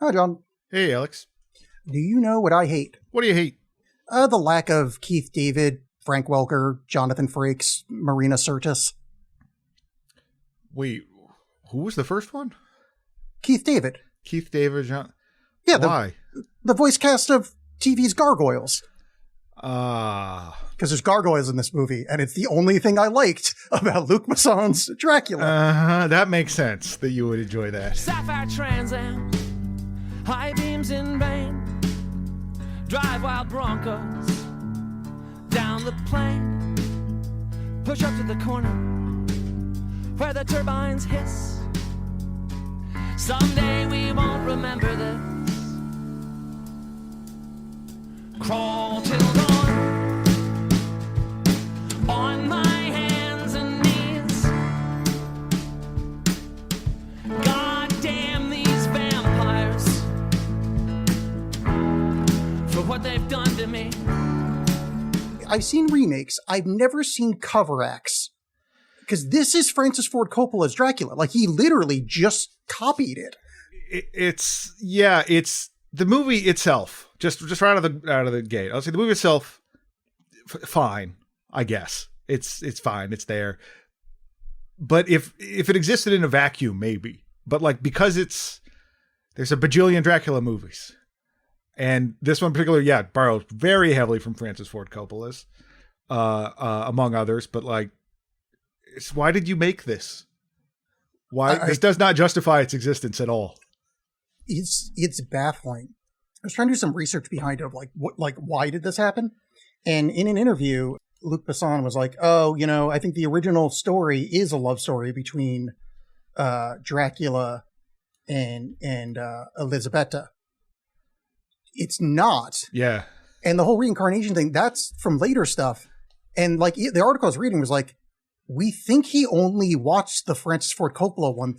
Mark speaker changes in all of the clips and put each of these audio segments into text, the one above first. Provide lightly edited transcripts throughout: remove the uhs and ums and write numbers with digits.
Speaker 1: Hi, John.
Speaker 2: Hey, Alexx.
Speaker 1: Do you know what I hate?
Speaker 2: What do you hate?
Speaker 1: The lack of Keith David, Frank Welker, Jonathan Frakes, Marina Sirtis.
Speaker 2: Wait, who was the first one?
Speaker 1: Keith David.
Speaker 2: Keith David.
Speaker 1: Yeah,
Speaker 2: Why?
Speaker 1: The voice cast of TV's Gargoyles.
Speaker 2: Because
Speaker 1: there's gargoyles in this movie, and it's the only thing I liked about Luc Besson's Dracula.
Speaker 2: That makes sense that you would enjoy that.
Speaker 3: Sapphire Trans Am, high beams in vain, drive wild Broncos down the plain, push up to the corner where the turbines hiss. Someday we won't remember this. Crawl till dawn on my hands and knees. God damn these vampires for what they've done to me.
Speaker 1: I've seen remakes. I've never seen cover acts. Because this is Francis Ford Coppola's Dracula. Like, he literally just copied it.
Speaker 2: It's the movie itself. Just right out of the gate. I'll say the movie itself, fine, I guess. It's fine. It's there. But if it existed in a vacuum, maybe. But like, because there's a bajillion Dracula movies. And this one in particular, borrows very heavily from Francis Ford Coppola's, among others. But like, why did you make this? Why this does not justify its existence at all.
Speaker 1: It's baffling. I was trying to do some research behind it of why did this happen? And in an interview, Luc Besson was like, I think the original story is a love story between Dracula and Elisabetta. It's not.
Speaker 2: Yeah.
Speaker 1: And the whole reincarnation thing, that's from later stuff. And like the article I was reading was like, we think he only watched the Francis Ford Coppola one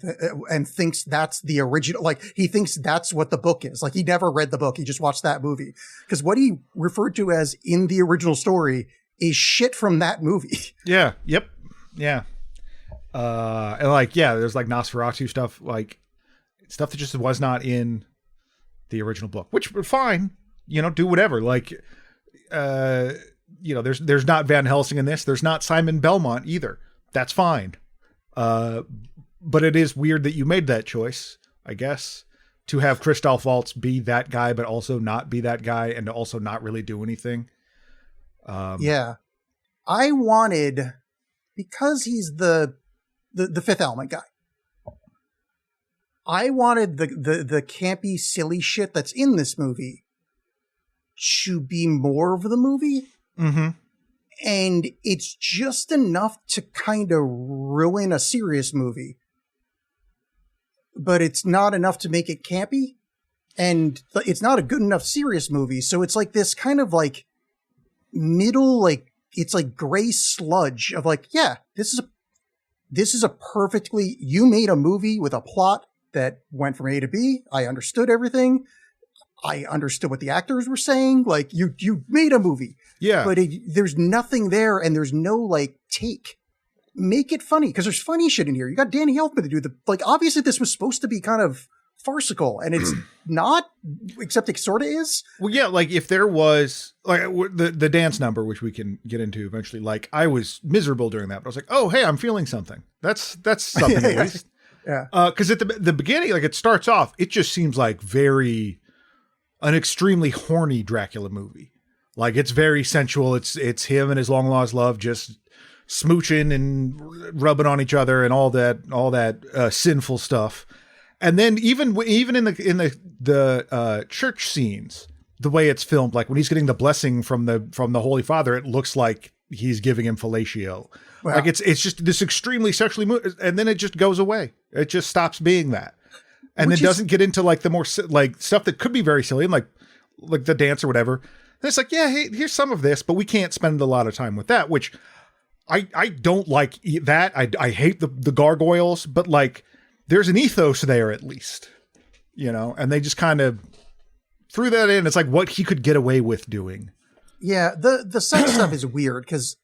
Speaker 1: and thinks that's the original. Like, he thinks that's what the book is. Like, he never read the book. He just watched that movie. Because what he referred to as in the original story is shit from that movie.
Speaker 2: Yeah. Yep. Yeah. And like, there's like Nosferatu stuff, like stuff that just was not in the original book, which fine, do whatever. Like, there's not Van Helsing in this. There's not Simon Belmont either. That's fine. But it is weird that you made that choice, I guess, to have Christoph Waltz be that guy, but also not be that guy and to also not really do anything.
Speaker 1: I wanted, because he's the Fifth Element guy, I wanted the campy, silly shit that's in this movie to be more of the movie.
Speaker 2: Mm-hmm.
Speaker 1: And it's just enough to kind of ruin a serious movie. But it's not enough to make it campy. And it's not a good enough serious movie. So it's like this kind of like middle, like, it's like gray sludge of like, this is a perfectly, you made a movie with a plot that went from A to B. I understood everything. I understood what the actors were saying. Like, you made a movie.
Speaker 2: Yeah.
Speaker 1: But there's nothing there, and there's no, like, take. Make it funny, because there's funny shit in here. You got Danny Elfman to do obviously this was supposed to be kind of farcical, and it's not, except it sort of is.
Speaker 2: Well, yeah, like, if there was, like, the dance number, which we can get into eventually, like, I was miserable during that, but I was like, oh, hey, I'm feeling something. That's something at least.
Speaker 1: Yeah.
Speaker 2: Because at the beginning, like, it starts off, it just seems like an extremely horny Dracula movie. Like, it's very sensual. It's him and his long lost love just smooching and rubbing on each other and all that sinful stuff. And then even in the church scenes, the way it's filmed, like when he's getting the blessing from the Holy Father, it looks like he's giving him fellatio. Wow. Like it's just this extremely sexually and then it just goes away. It just stops being that. And then doesn't get into like the more like stuff that could be very silly and like the dance or whatever. And it's like, hey, here's some of this, but we can't spend a lot of time with that, which I don't like that. I hate the gargoyles, but like there's an ethos there at least, and they just kind of threw that in. It's like what he could get away with doing.
Speaker 1: Yeah. The sex stuff is weird because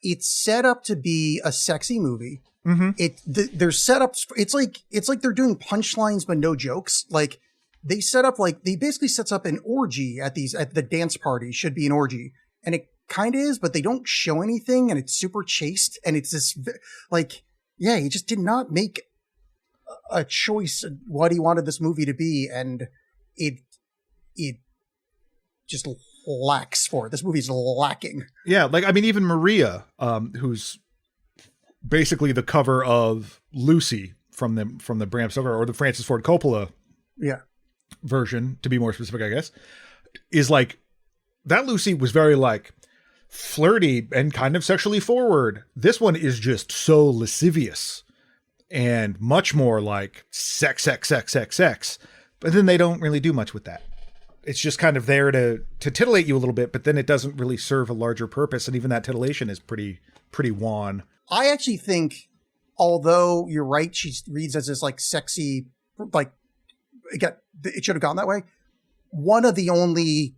Speaker 1: it's set up to be a sexy movie.
Speaker 2: Mm-hmm.
Speaker 1: There's setups. It's like they're doing punchlines, but no jokes. Like they set up they basically sets up an orgy at the dance party, should be an orgy. And it kind of is, but they don't show anything, and it's super chaste. And it's this he just did not make a choice of what he wanted this movie to be. And it just lacks for it. This movie's lacking.
Speaker 2: Yeah. Like, I mean, even Maria, who's basically the cover of Lucy from the Bram Stoker or the Francis Ford Coppola version, to be more specific, I guess, is like, that Lucy was very like flirty and kind of sexually forward. This one is just so lascivious and much more like sex. But then they don't really do much with that. It's just kind of there to titillate you a little bit, but then it doesn't really serve a larger purpose. And even that titillation is pretty wan.
Speaker 1: I actually think, although you're right, she reads as this like sexy, like, again, it should have gone that way. One of the only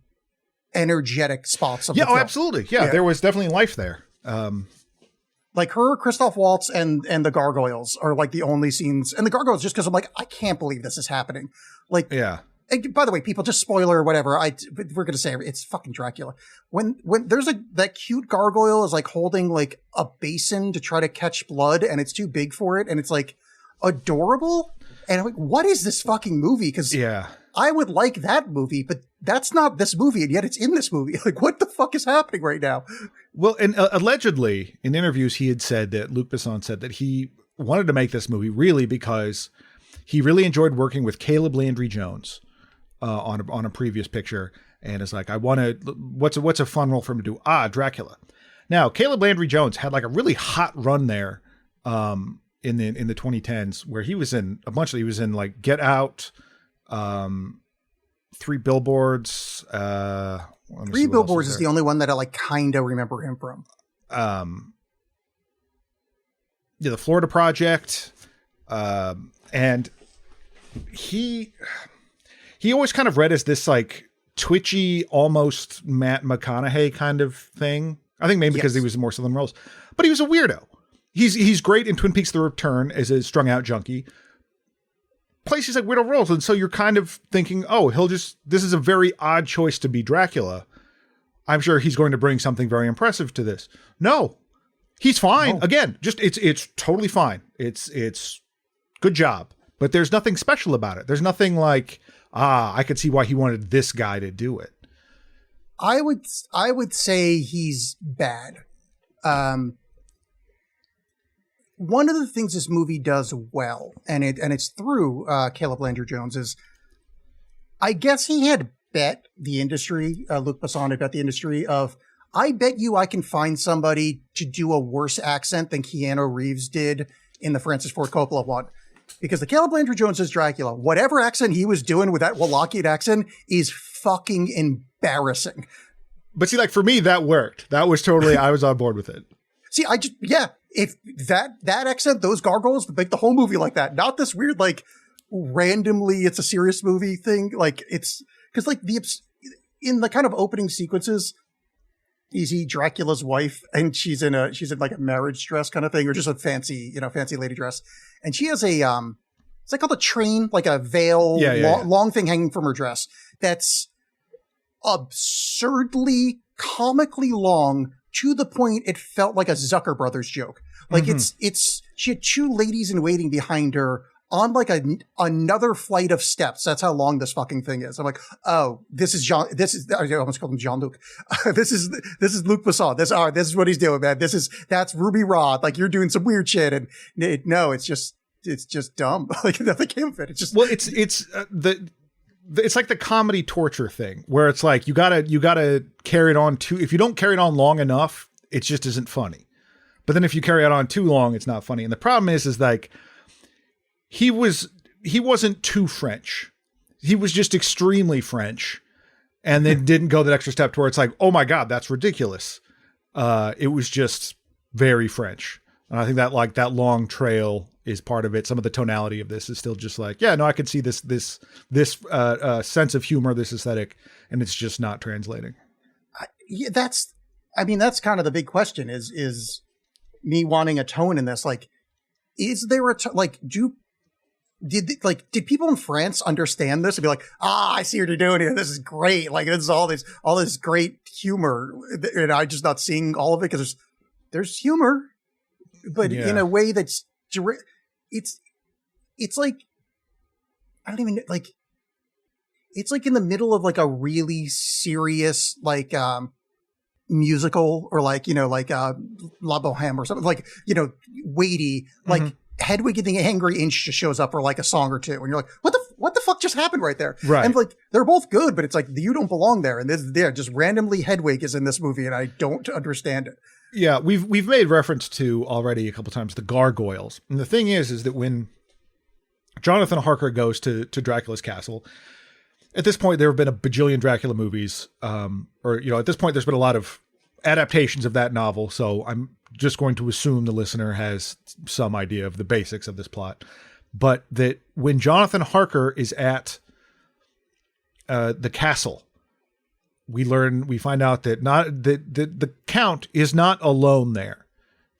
Speaker 1: energetic spots of the film.
Speaker 2: Absolutely. Yeah, there was definitely life there.
Speaker 1: Like her, Christoph Waltz, and the gargoyles are like the only scenes. And the gargoyles, just because I'm like, I can't believe this is happening. Like, yeah. And by the way, people, just spoiler or whatever. We're gonna say it's fucking Dracula. When there's that cute gargoyle is like holding like a basin to try to catch blood, and it's too big for it, and it's like adorable. And I'm like, what is this fucking movie? Because I would like that movie, but that's not this movie, and yet it's in this movie. Like, what the fuck is happening right now?
Speaker 2: Well, and allegedly in interviews, he had said that Luc Besson said that he wanted to make this movie really because he really enjoyed working with Caleb Landry Jones on a previous picture, and is like, I want to. What's a fun role for him to do? Dracula. Now, Caleb Landry Jones had like a really hot run there in the 2010s, where he was in a bunch of. He was in like Get Out. 3 Billboards.
Speaker 1: 3 Billboards is the only one that I like kind of remember him from.
Speaker 2: The Florida Project. And he always kind of read as this like twitchy, almost Matt McConaughey kind of thing. I think maybe because he was in more Southern roles, but he was a weirdo. He's great in Twin Peaks: The Return as a strung out junkie. Places like weirdo roles, and so you're kind of thinking, oh, this is a very odd choice to be Dracula. I'm sure he's going to bring something very impressive to this. No, he's fine. No. Again, just it's totally fine. It's good job, but there's nothing special about it. There's nothing like, I could see why he wanted this guy to do it.
Speaker 1: I would say he's bad. One of the things this movie does well, and it's through Caleb Landry Jones, is I guess he had bet the industry, Luc Besson had bet the industry of, I bet you I can find somebody to do a worse accent than Keanu Reeves did in the Francis Ford Coppola one. Because the Caleb Landry Jones as Dracula, whatever accent he was doing with that Wallachian accent is fucking embarrassing.
Speaker 2: But see, like for me, that worked. That was totally, I was on board with it.
Speaker 1: See, if that accent, those gargoyles, make the whole movie like that. Not this weird, like, randomly it's a serious movie thing. Like, it's, because, like, in the kind of opening sequences, you see Dracula's wife, and she's in like a marriage dress kind of thing, or just a fancy lady dress. And she has it's like called a train, like a veil, long thing hanging from her dress. That's absurdly, comically long, to the point it felt like a Zucker Brothers joke. Like she had 2 ladies in waiting behind her on like another flight of steps. That's how long this fucking thing is. I'm like, oh, I almost called him Jean-Luc. This is Luc Besson. This is what he's doing, man. That's Ruby Rod. Like, you're doing some weird shit. And it's just dumb. Like, nothing came of it. It's just,
Speaker 2: well, it's like the comedy torture thing where it's like, you gotta carry it on if you don't carry it on long enough, it just isn't funny. But then if you carry it on too long, it's not funny. And the problem is like, he wasn't too French. He was just extremely French, and then didn't go that extra step to where it's like, oh my God, that's ridiculous. It was just very French. And I think that like that long trail is part of it. Some of the tonality of this is still just like, yeah, no, I can see this sense of humor, this aesthetic, and it's just not translating.
Speaker 1: That's kind of the big question is me wanting a tone in this. Like, is there did people in France understand this and be like, I see what you're doing here. This is great. Like, this is all this great humor. And I'm just not seeing all of it because there's humor, but in a way that's, it's like, I don't even like, it's like in the middle of like a really serious, like, musical or like, like, La Boheme or something like, weighty, like, Hedwig and the Angry Inch just shows up for like a song or two, and you're like, what the fuck just happened right there?
Speaker 2: Right.
Speaker 1: And like, they're both good, but it's like, you don't belong there. And they're just randomly Hedwig is in this movie, and I don't understand it.
Speaker 2: Yeah, we've made reference to already a couple times the gargoyles. And the thing is that when Jonathan Harker goes to Dracula's castle, at this point, there have been a bajillion Dracula movies, at this point, there's been a lot of adaptations of that novel. So I'm just going to assume the listener has some idea of the basics of this plot. But that when Jonathan Harker is at the castle, we find out that the Count is not alone there,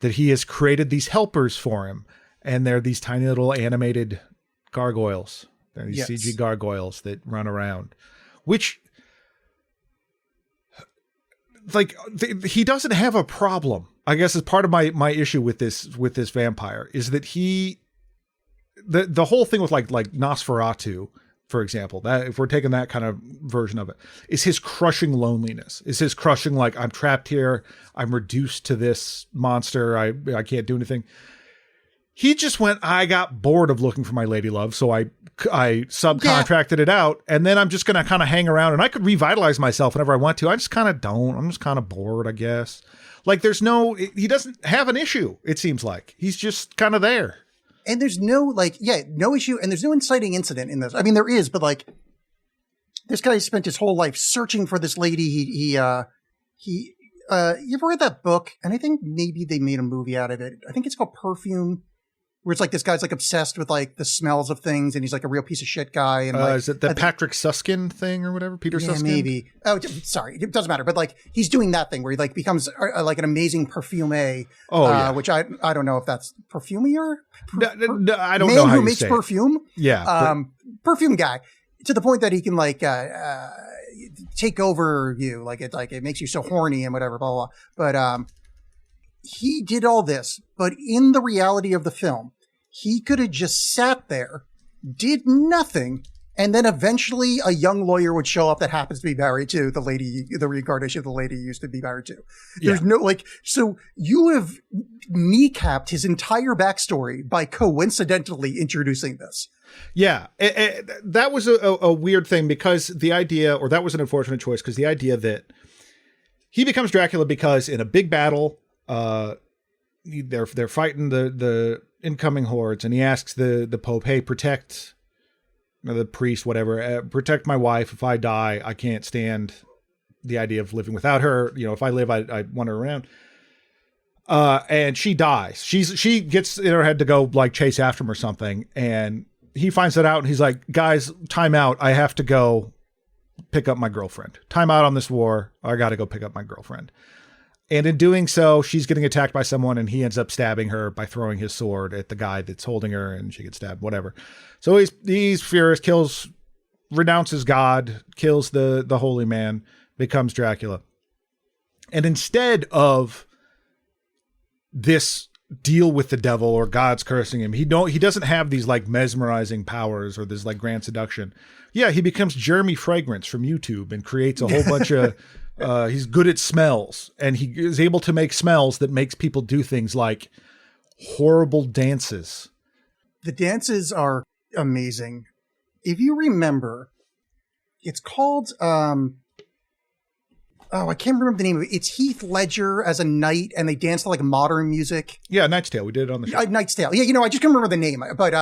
Speaker 2: that he has created these helpers for him. And they're these tiny little animated gargoyles. They're these CG gargoyles that run around, which like he doesn't have a problem. I guess is part of my issue with this vampire is that the whole thing with like Nosferatu, for example, that if we're taking that kind of version of it, is his crushing loneliness, is his crushing, like, I'm trapped here. I'm reduced to this monster. I can't do anything. He just went, I got bored of looking for my lady love. So I subcontracted it out, and then I'm just going to kind of hang around, and I could revitalize myself whenever I want to. I just kind of don't. I'm just kind of bored, I guess. Like he doesn't have an issue. It seems like he's just kind of there.
Speaker 1: And there's no no issue. And there's no inciting incident in this. I mean, there is, but like this guy spent his whole life searching for this lady. You ever read that book? And I think maybe they made a movie out of it. I think it's called Perfume, where it's like this guy's like obsessed with like the smells of things, and he's like a real piece of shit guy. And
Speaker 2: is it the Patrick Susskind thing or whatever? Peter Susskind?
Speaker 1: Maybe. Oh, sorry. It doesn't matter. But like he's doing that thing where he like becomes like an amazing perfume. Which I don't know if that's perfumier.
Speaker 2: I don't know how
Speaker 1: who
Speaker 2: you
Speaker 1: makes
Speaker 2: say
Speaker 1: perfume.
Speaker 2: It. Yeah.
Speaker 1: Perfume guy, to the point that he can like take over you. Like it makes you so horny and whatever, blah, blah, blah. But he did all this, but in the reality of the film, he could have just sat there, did nothing, and then eventually a young lawyer would show up that happens to be married to the reincarnation of the lady he used to be married to. There's so you have kneecapped his entire backstory by coincidentally introducing this.
Speaker 2: Yeah, that was a weird thing because that was an unfortunate choice because the idea that he becomes Dracula because in a big battle, they're fighting the incoming hordes, and he asks the Pope, hey, protect the priest, whatever, protect my wife. If I die, I can't stand the idea of living without her. If I live, I want her around. And she dies. She gets in her head to go like chase after him or something. And he finds that out, and he's like, guys, time out. I have to go pick up my girlfriend. Time out on this war. I got to go pick up my girlfriend. And in doing so, she's getting attacked by someone, and he ends up stabbing her by throwing his sword at the guy that's holding her, and she gets stabbed, whatever. So he's furious, renounces God, kills the holy man, becomes Dracula. And instead of this deal with the devil or God's cursing him, he doesn't have these like mesmerizing powers or this like grand seduction. Yeah, he becomes Jeremy Fragrance from YouTube and creates a whole bunch of... he's good at smells, and he is able to make smells that makes people do things like horrible dances.
Speaker 1: The dances are amazing. If you remember, it's called, I can't remember the name of it. It's Heath Ledger as a knight, and they dance to like modern music.
Speaker 2: Yeah, Knight's Tale. We did it on the show.
Speaker 1: Knight's Tale. Yeah, I just can't remember the name. But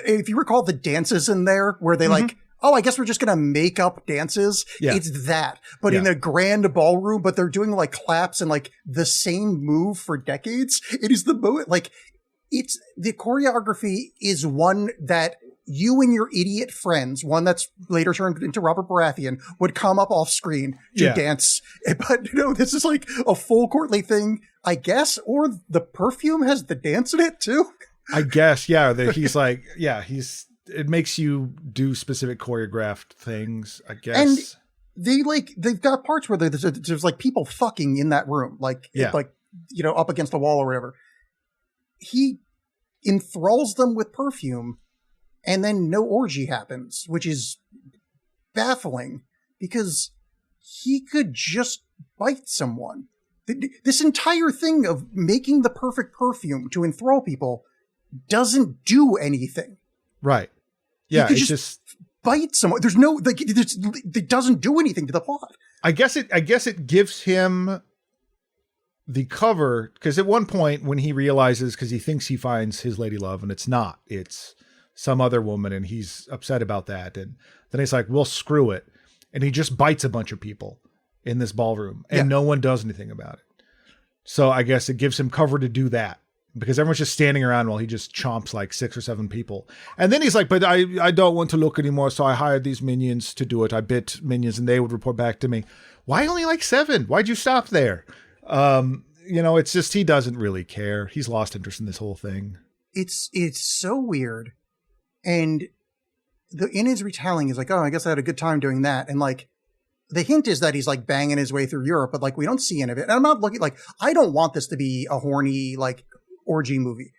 Speaker 1: if you recall the dances in there where they like, oh, I guess we're just going to make up dances. Yeah. It's that, but in a grand ballroom, but they're doing like claps and like the same move for decades. It is the the choreography is one that you and your idiot friends, one that's later turned into Robert Baratheon, would come up off screen to dance. But this is like a full courtly thing, I guess, or the Perfume has the dance in it too.
Speaker 2: I guess, yeah. That he's like, yeah, it makes you do specific choreographed things, I guess.
Speaker 1: And they've got parts where there's like people fucking in that room, like, up against the wall or whatever. He enthralls them with perfume, and then no orgy happens, which is baffling because he could just bite someone. This entire thing of making the perfect perfume to enthrall people doesn't do anything.
Speaker 2: Right. Yeah.
Speaker 1: It's just bite someone. There's no, it doesn't do anything to the plot.
Speaker 2: I guess it gives him the cover, because at one point when he realizes, because he thinks he finds his lady love and it's not, it's some other woman, and he's upset about that. And then he's like, well, screw it. And he just bites a bunch of people in this ballroom, and no one does anything about it. So I guess it gives him cover to do that, because everyone's just standing around while he just chomps like 6 or 7 people. And then he's like, but I don't want to look anymore. So I hired these minions to do it. I bit minions and they would report back to me. Why only like 7? Why'd you stop there? It's just, he doesn't really care. He's lost interest in this whole thing.
Speaker 1: It's so weird. And in his retelling is like, oh, I guess I had a good time doing that. And like, the hint is that he's like banging his way through Europe, but like, we don't see any of it. And I'm not looking like, I don't want this to be a horny, like, orgy movie.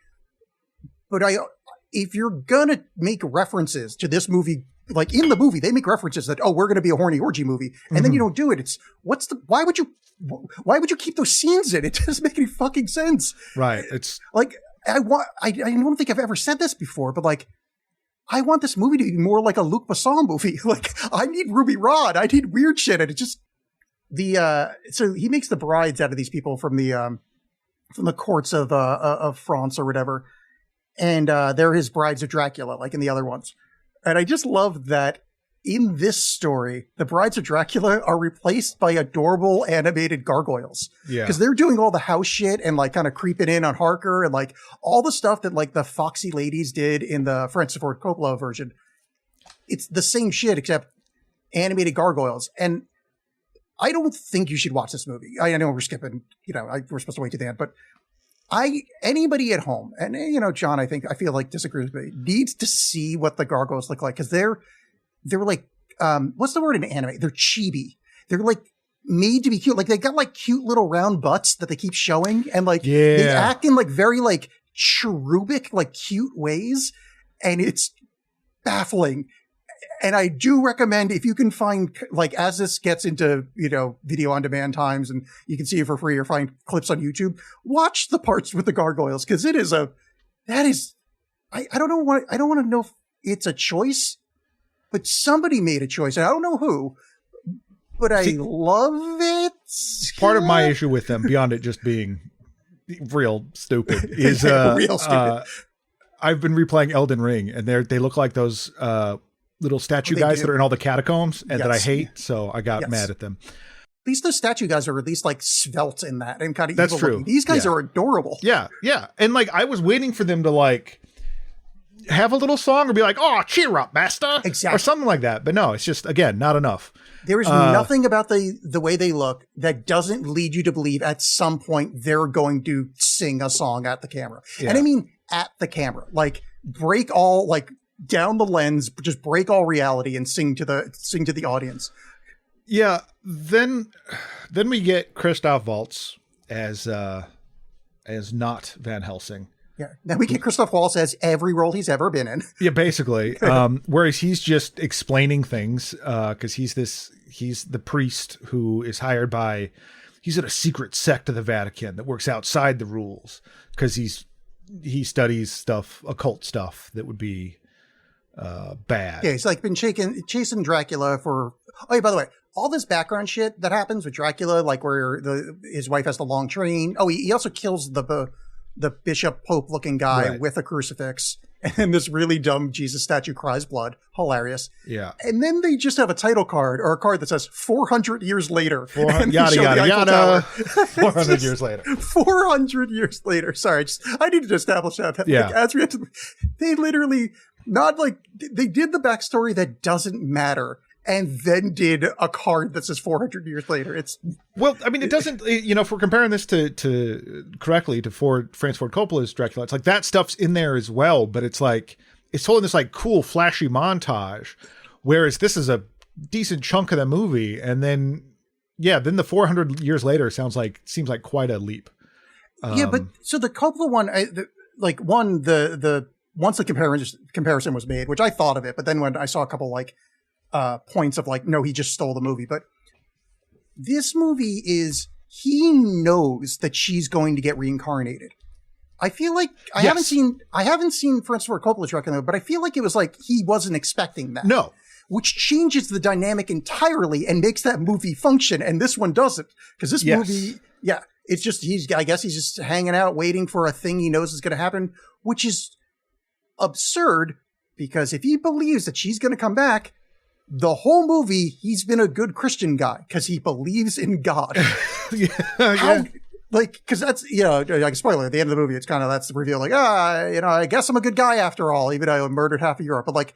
Speaker 1: But if you're gonna make references to this movie, like in the movie, they make references that, oh, we're gonna be a horny orgy movie. And then you don't do it. It's why would you keep those scenes in? It doesn't make any fucking sense.
Speaker 2: Right. It's
Speaker 1: like, I don't think I've ever said this before, but like, I want this movie to be more like a Luc Besson movie. Like, I need Ruby Rod. I need weird shit. And it just, so he makes the brides out of these people from the courts of France or whatever. And, they're his brides of Dracula, like in the other ones. And I just love that in this story, the brides of Dracula are replaced by adorable animated gargoyles. Yeah. Because they're doing all the house shit and like kind of creeping in on Harker and like all the stuff that like the foxy ladies did in the Francis Ford Coppola version. It's the same shit except animated gargoyles. And I don't think you should watch this movie. I know we're skipping, we're supposed to wait to the end, but anybody at home, and John, I feel like disagrees with me, needs to see what the gargoyles look like, because they're like, what's the word in anime? They're chibi. They're like made to be cute. Like they got like cute little round butts that they keep showing, and like they act in like very like cherubic, like cute ways, and it's baffling. And I do recommend, if you can find, like, as this gets into, video on demand times and you can see it for free or find clips on YouTube, watch the parts with the gargoyles. Cause I don't want to know if it's a choice, but somebody made a choice. And I don't know who, but I love it.
Speaker 2: Part of my issue with them, beyond it just being real stupid, is, real stupid. I've been replaying Elden Ring, and they look like those, little statue guys that are in all the catacombs and that I hate. So I got mad at them.
Speaker 1: At least those statue guys are at least like svelte in that and kind of
Speaker 2: That's
Speaker 1: evil
Speaker 2: true.
Speaker 1: Looking. These guys are adorable.
Speaker 2: Yeah. Yeah. And like, I was waiting for them to like have a little song or be like, oh, cheer up, master.
Speaker 1: Exactly.
Speaker 2: Or something like that. But no, it's just, again, not enough.
Speaker 1: There is nothing about the way they look that doesn't lead you to believe at some point they're going to sing a song at the camera. Yeah. And I mean, at the camera, like break all, like, down the lens, just break all reality and sing to the audience.
Speaker 2: Yeah. Then we get Christoph Waltz as not Van Helsing.
Speaker 1: Yeah. Then we get Christoph Waltz as every role he's ever been in.
Speaker 2: Yeah, basically. Whereas he's just explaining things, cause he's the priest who is hired by, he's in a secret sect of the Vatican that works outside the rules. Cause he studies stuff, occult stuff that would be, bad.
Speaker 1: Yeah, he's like been chasing Dracula for. Oh, yeah, by the way, all this background shit that happens with Dracula, like where his wife has the long train. Oh, he also kills the bishop pope looking guy with a crucifix, and then this really dumb Jesus statue cries blood. Hilarious.
Speaker 2: Yeah.
Speaker 1: And then they just have a title card or a card that says 400 years later.
Speaker 2: Yada yada yada. 400 years later.
Speaker 1: 400 years later. Sorry, I needed to establish that.
Speaker 2: Yeah.
Speaker 1: Like, as we had to, they literally. Not like they did the backstory that doesn't matter and then did a card that says 400 years later. It's
Speaker 2: well, I mean, it doesn't, you know, if we're comparing this to correctly to Francis Ford Coppola's Dracula, it's like that stuff's in there as well, but it's like, it's told in this like cool, flashy montage, whereas this is a decent chunk of the movie. And then, yeah, then the 400 years later seems like quite a leap.
Speaker 1: Yeah, but so the Coppola one, once the comparison was made, which I thought of it, but then when I saw a couple like points of like, no, he just stole the movie. But this movie he knows that she's going to get reincarnated. I feel like I haven't seen Francis Ford Coppola's Dracula, but I feel like it was like he wasn't expecting that.
Speaker 2: No.
Speaker 1: Which changes the dynamic entirely and makes that movie function. And this one doesn't. Because this movie, it's just, I guess he's just hanging out waiting for a thing he knows is going to happen, which is absurd because if he believes that she's going to come back, the whole movie, he's been a good Christian guy because he believes in God. Because that's, you know, like spoiler, at the end of the movie, it's kind of, that's the reveal, like, you know, I guess I'm a good guy after all, even though I murdered half of Europe. But like,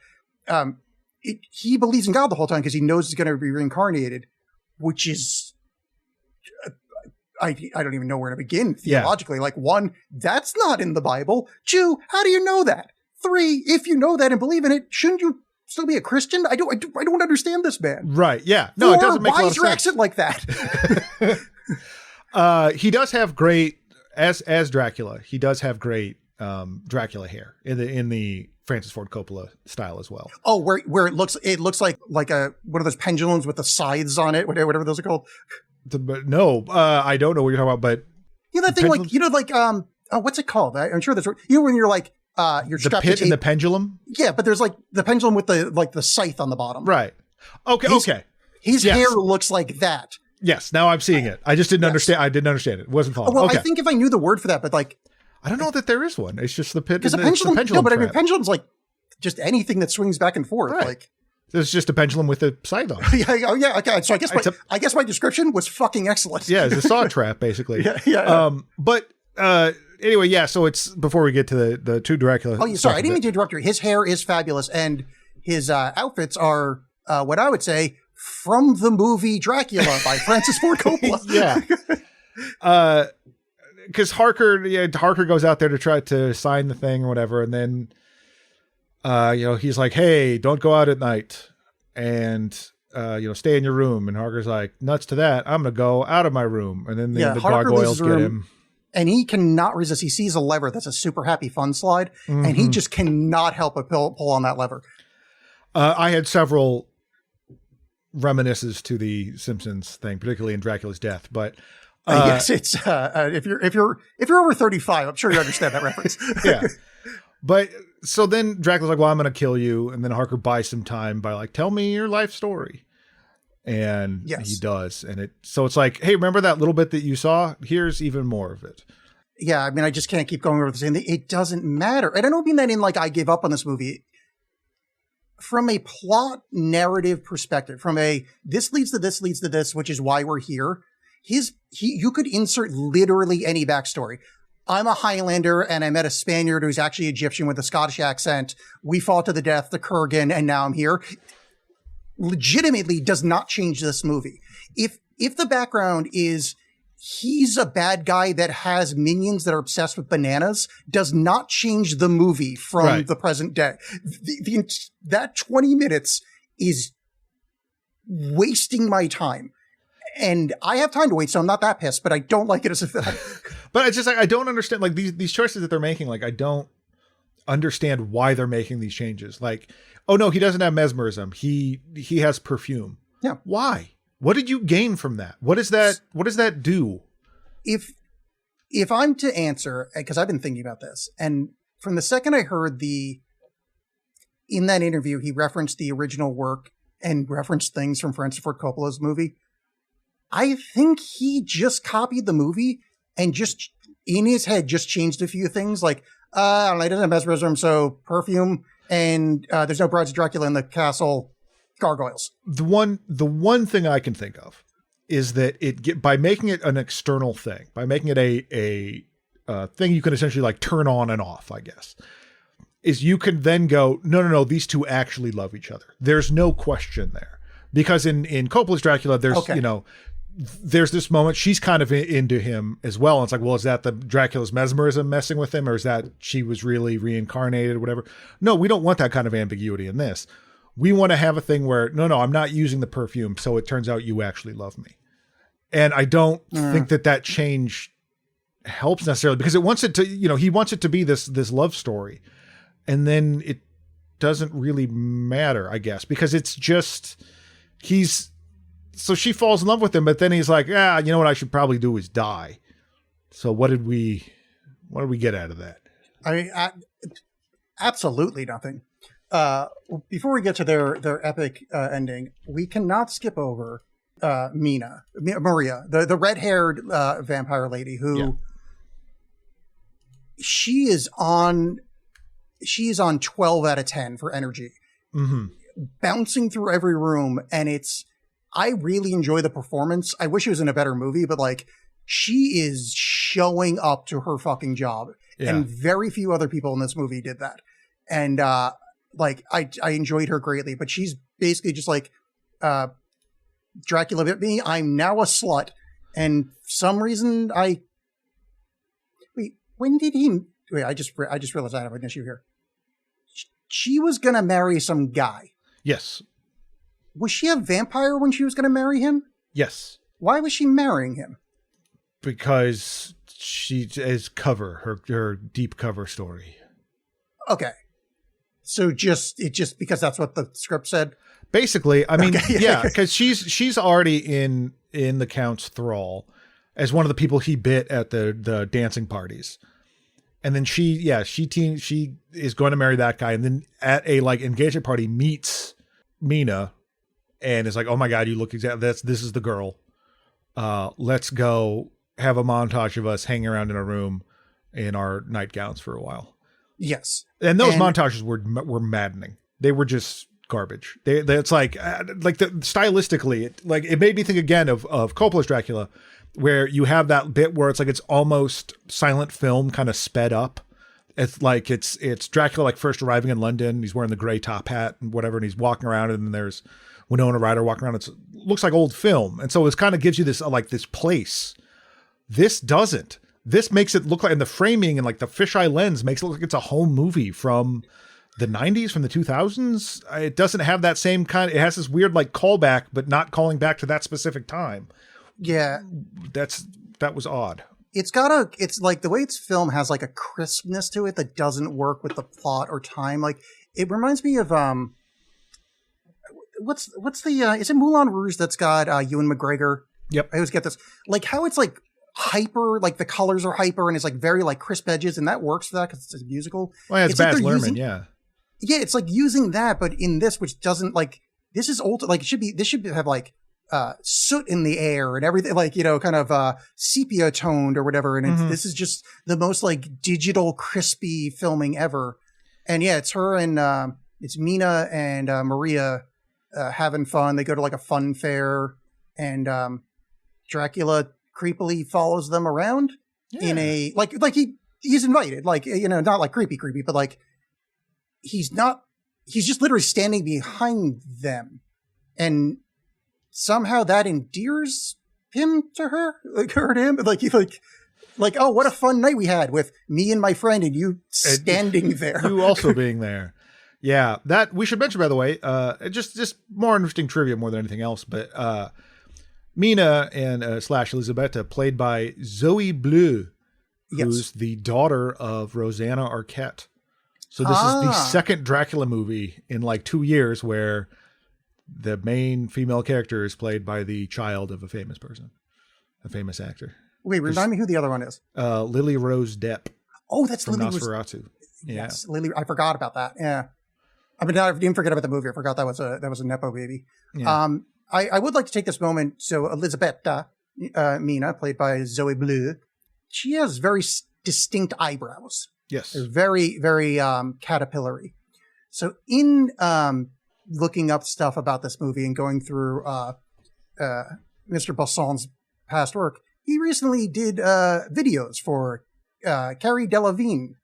Speaker 1: he believes in God the whole time because he knows he's going to be reincarnated, which is, I don't even know where to begin theologically. Like, one, that's not in the Bible. Two, how do you know that? Three, if you know that and believe in it, shouldn't you still be a Christian? I don't understand this man.
Speaker 2: Right. Yeah. No, it doesn't make a lot of sense.
Speaker 1: Why is your accent like that?
Speaker 2: He does have great, as Dracula, he does have great Dracula hair in the Francis Ford Coppola style as well.
Speaker 1: Oh, where it looks like one of those pendulums with the scythes on it, whatever those are called.
Speaker 2: No, I don't know what you're talking about, but
Speaker 1: you know that thing, like, you know, like what's it called? I'm sure that's, you know, when you're like you're
Speaker 2: the pit and the pendulum.
Speaker 1: Yeah, but there's like the pendulum with the scythe on the bottom.
Speaker 2: Right. Okay.
Speaker 1: His hair looks like that.
Speaker 2: Yes. Now I'm seeing it. I just didn't understand. I didn't understand it. It wasn't following.
Speaker 1: Well, okay. I think if I knew the word for that, but like,
Speaker 2: I don't know that there is one. It's just the pit.
Speaker 1: Because the pendulum. No, but I mean, pendulum's like just anything that swings back and forth.
Speaker 2: Right.
Speaker 1: Like,
Speaker 2: it's just a pendulum with a scythe on.
Speaker 1: Yeah. Okay. So I guess my description was fucking excellent.
Speaker 2: Yeah, it's a saw trap basically.
Speaker 1: Yeah.
Speaker 2: But anyway, yeah. So it's before we get to the two Dracula.
Speaker 1: Oh, sorry, I didn't mean to interrupt you. His hair is fabulous, and his outfits are what I would say from the movie Dracula by Francis Ford Coppola.
Speaker 2: Yeah. Because Harker goes out there to try to sign the thing or whatever, and then you know, he's like, "Hey, don't go out at night, and you know, stay in your room." And Harker's like, "Nuts to that! I'm gonna go out of my room." And then the gargoyles get him,
Speaker 1: and he cannot resist. He sees a lever that's a super happy fun slide, and he just cannot help but pull on that lever.
Speaker 2: I had several reminiscences to the Simpsons thing, particularly in Dracula's death, but.
Speaker 1: Yes, it's if you're over 35, I'm sure you understand that reference.
Speaker 2: Yeah, but so then Dracula's like, "Well, I'm going to kill you," and then Harker buys some time by like, "Tell me your life story," and he does, and it's like, "Hey, remember that little bit that you saw? Here's even more of it."
Speaker 1: Yeah, I mean, I just can't keep going over the same thing. It doesn't matter, and I don't mean that in like I gave up on this movie. From a plot narrative perspective, from a this leads to this, which is why we're here. You could insert literally any backstory. I'm a Highlander and I met a Spaniard who's actually Egyptian with a Scottish accent. We fought to the death, the Kurgan, and now I'm here. Legitimately does not change this movie. If the background is he's a bad guy that has minions that are obsessed with bananas, does not change the movie from the present day. That 20 minutes is wasting my time. And I have time to wait, so I'm not that pissed, but I don't like it as a film.
Speaker 2: But it's just like, I don't understand, like, these choices that they're making, like, I don't understand why they're making these changes. Like, oh no, he doesn't have mesmerism. He has perfume.
Speaker 1: Yeah.
Speaker 2: Why? What did you gain from that? What does that do?
Speaker 1: If I'm to answer, because I've been thinking about this, and from the second I heard in that interview, he referenced the original work and referenced things from Francis Ford Coppola's movie. I think he just copied the movie and just in his head just changed a few things. Like, I don't know, he doesn't have mesmerism, so perfume, and there's no Brides of Dracula in the castle, gargoyles.
Speaker 2: The one thing I can think of is that by making it an external thing, by making it a thing you can essentially like turn on and off, I guess, is you can then go, no, these two actually love each other. There's no question there. Because in Coppola's Dracula, there's,
Speaker 1: Okay.
Speaker 2: there's this moment she's kind of into him as well. And it's like, well, is that the Dracula's mesmerism messing with him, or is that she was really reincarnated or whatever? No, we don't want that kind of ambiguity in this. We want to have a thing where, no, I'm not using the perfume, so it turns out you actually love me. And I don't think that change helps necessarily, because it wants it to, he wants it to be this love story. And then it doesn't really matter, I guess, because it's just, so she falls in love with him, but then he's like, you know what I should probably do is die. So what did we get out of that?
Speaker 1: Absolutely nothing. Before we get to their epic ending, we cannot skip over Maria, the red-haired vampire lady who she is on 12 out of 10 for energy, bouncing through every room, and I really enjoy the performance. I wish it was in a better movie, but like, she is showing up to her fucking job, and very few other people in this movie did that. And like, I enjoyed her greatly, but she's basically just like, Dracula bit me, I'm now a slut. And for some reason I just realized I have an issue here. She was gonna marry some guy.
Speaker 2: Yes.
Speaker 1: Was she a vampire when she was gonna marry him?
Speaker 2: Yes.
Speaker 1: Why was she marrying him?
Speaker 2: Because she is her deep cover story.
Speaker 1: Okay. So just because that's what the script said?
Speaker 2: Basically, I mean,
Speaker 1: okay.
Speaker 2: yeah, because she's already in the Count's thrall as one of the people he bit at the dancing parties. And then she is going to marry that guy, and then at a like engagement party meets Mina and is like, "Oh my God, you look exactly this is the girl. Let's go have a montage of us hanging around in a room in our nightgowns for a while." Yes. And those montages were maddening. They were just garbage. It's like stylistically, it made me think again of Coppola's Dracula, where you have that bit where it's like, it's almost silent film kind of sped up. It's like, it's Dracula like first arriving in London. He's wearing the gray top hat and whatever, and he's walking around, and then there's Winona Ryder walking around. It looks like old film. And so it kind of gives you this, like this place. This doesn't. This makes it look like, and the framing and like the fisheye lens makes it look like it's a home movie from the 90s, from the 2000s. It doesn't have that same kind. It has this weird like callback, but not calling back to that specific time.
Speaker 1: Yeah.
Speaker 2: That was odd.
Speaker 1: It's like the way it's filmed has like a crispness to it that doesn't work with the plot or time. Like, it reminds me of, what's the, is it Moulin Rouge that's got Ewan McGregor?
Speaker 2: Yep.
Speaker 1: I always get this. Like, how it's like hyper, like the colors are hyper and it's like very like crisp edges, and that works for that because it's a musical.
Speaker 2: Well, yeah, it's Baz Luhrmann, yeah.
Speaker 1: Yeah, it's like using that, but in this, which doesn't like, this is old, like this should have like soot in the air and everything, like, kind of sepia toned or whatever. And this is just the most like digital crispy filming ever. And yeah, it's her and it's Mina and Maria having fun. They go to like a fun fair, and Dracula creepily follows them around in a like he's invited, like, not like creepy, but like he's just literally standing behind them, and somehow that endears him to her, like her to him, like he like, oh, what a fun night we had with me and my friend, and you standing there,
Speaker 2: you also being there. Yeah, that we should mention, by the way, just more interesting trivia more than anything else, but Mina and / Elisabetta, played by Zoe Bleu, who's the daughter of Rosanna Arquette. So this is the second Dracula movie in like 2 years where the main female character is played by the child of a famous person, a famous actor.
Speaker 1: Wait, remind me who the other one is.
Speaker 2: Lily Rose Depp.
Speaker 1: Oh, that's
Speaker 2: from
Speaker 1: Lily
Speaker 2: Nosferatu.
Speaker 1: Yes, Lily. I forgot about that. Yeah, I mean, I didn't forget about the movie. I forgot that was a nepo baby. Yeah. I would like to take this moment. So Elisabetta, Mina, played by Zoe Bleu, she has very distinct eyebrows.
Speaker 2: Yes.
Speaker 1: They're very, very caterpillary. So in looking up stuff about this movie and going through Mr. Besson's past work, he recently did videos for Carrie Delevingne,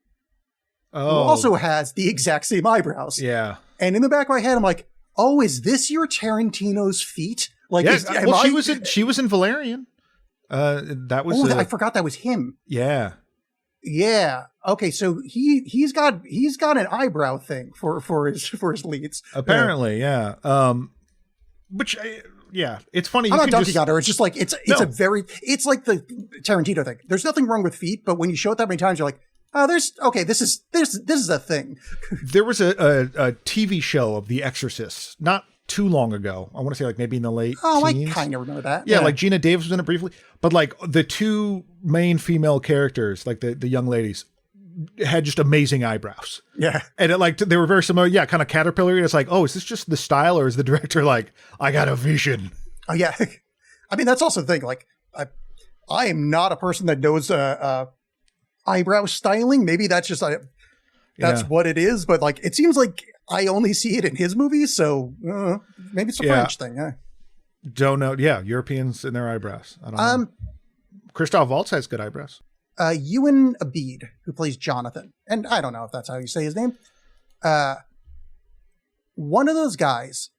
Speaker 1: who also has the exact same eyebrows.
Speaker 2: Yeah.
Speaker 1: And in the back of my head, I'm like, oh, is this your Tarantino's feat? Like,
Speaker 2: yes, she was in Valerian. That was.
Speaker 1: I forgot that was him.
Speaker 2: Yeah.
Speaker 1: Yeah. Okay. So he's got an eyebrow thing for his leads.
Speaker 2: Apparently, yeah. Which, yeah, it's funny.
Speaker 1: I'm not dunking on her. It's just like it's like the Tarantino thing. There's nothing wrong with feet, but when you show it that many times, you're like, oh, this is a thing.
Speaker 2: There was a TV show of The Exorcist not too long ago. I want to say like maybe in the late teens.
Speaker 1: I kind of remember that.
Speaker 2: Yeah, like Gina Davis was in it briefly, but like the two main female characters, like the young ladies, had just amazing eyebrows.
Speaker 1: Yeah.
Speaker 2: And they were very similar. Yeah. Kind of caterpillar. It's like, oh, is this just the style, or is the director like, I got a vision?
Speaker 1: Oh yeah. I mean, that's also the thing. Like I am not a person that knows, eyebrow styling. Maybe that's just, what it is. But like, it seems like I only see it in his movies. So maybe it's a French thing. Yeah.
Speaker 2: Don't know. Yeah. Europeans and their eyebrows. I don't know. Christoph Waltz has good eyebrows.
Speaker 1: Ewan Abid, who plays Jonathan, and I don't know if that's how you say his name. One of those guys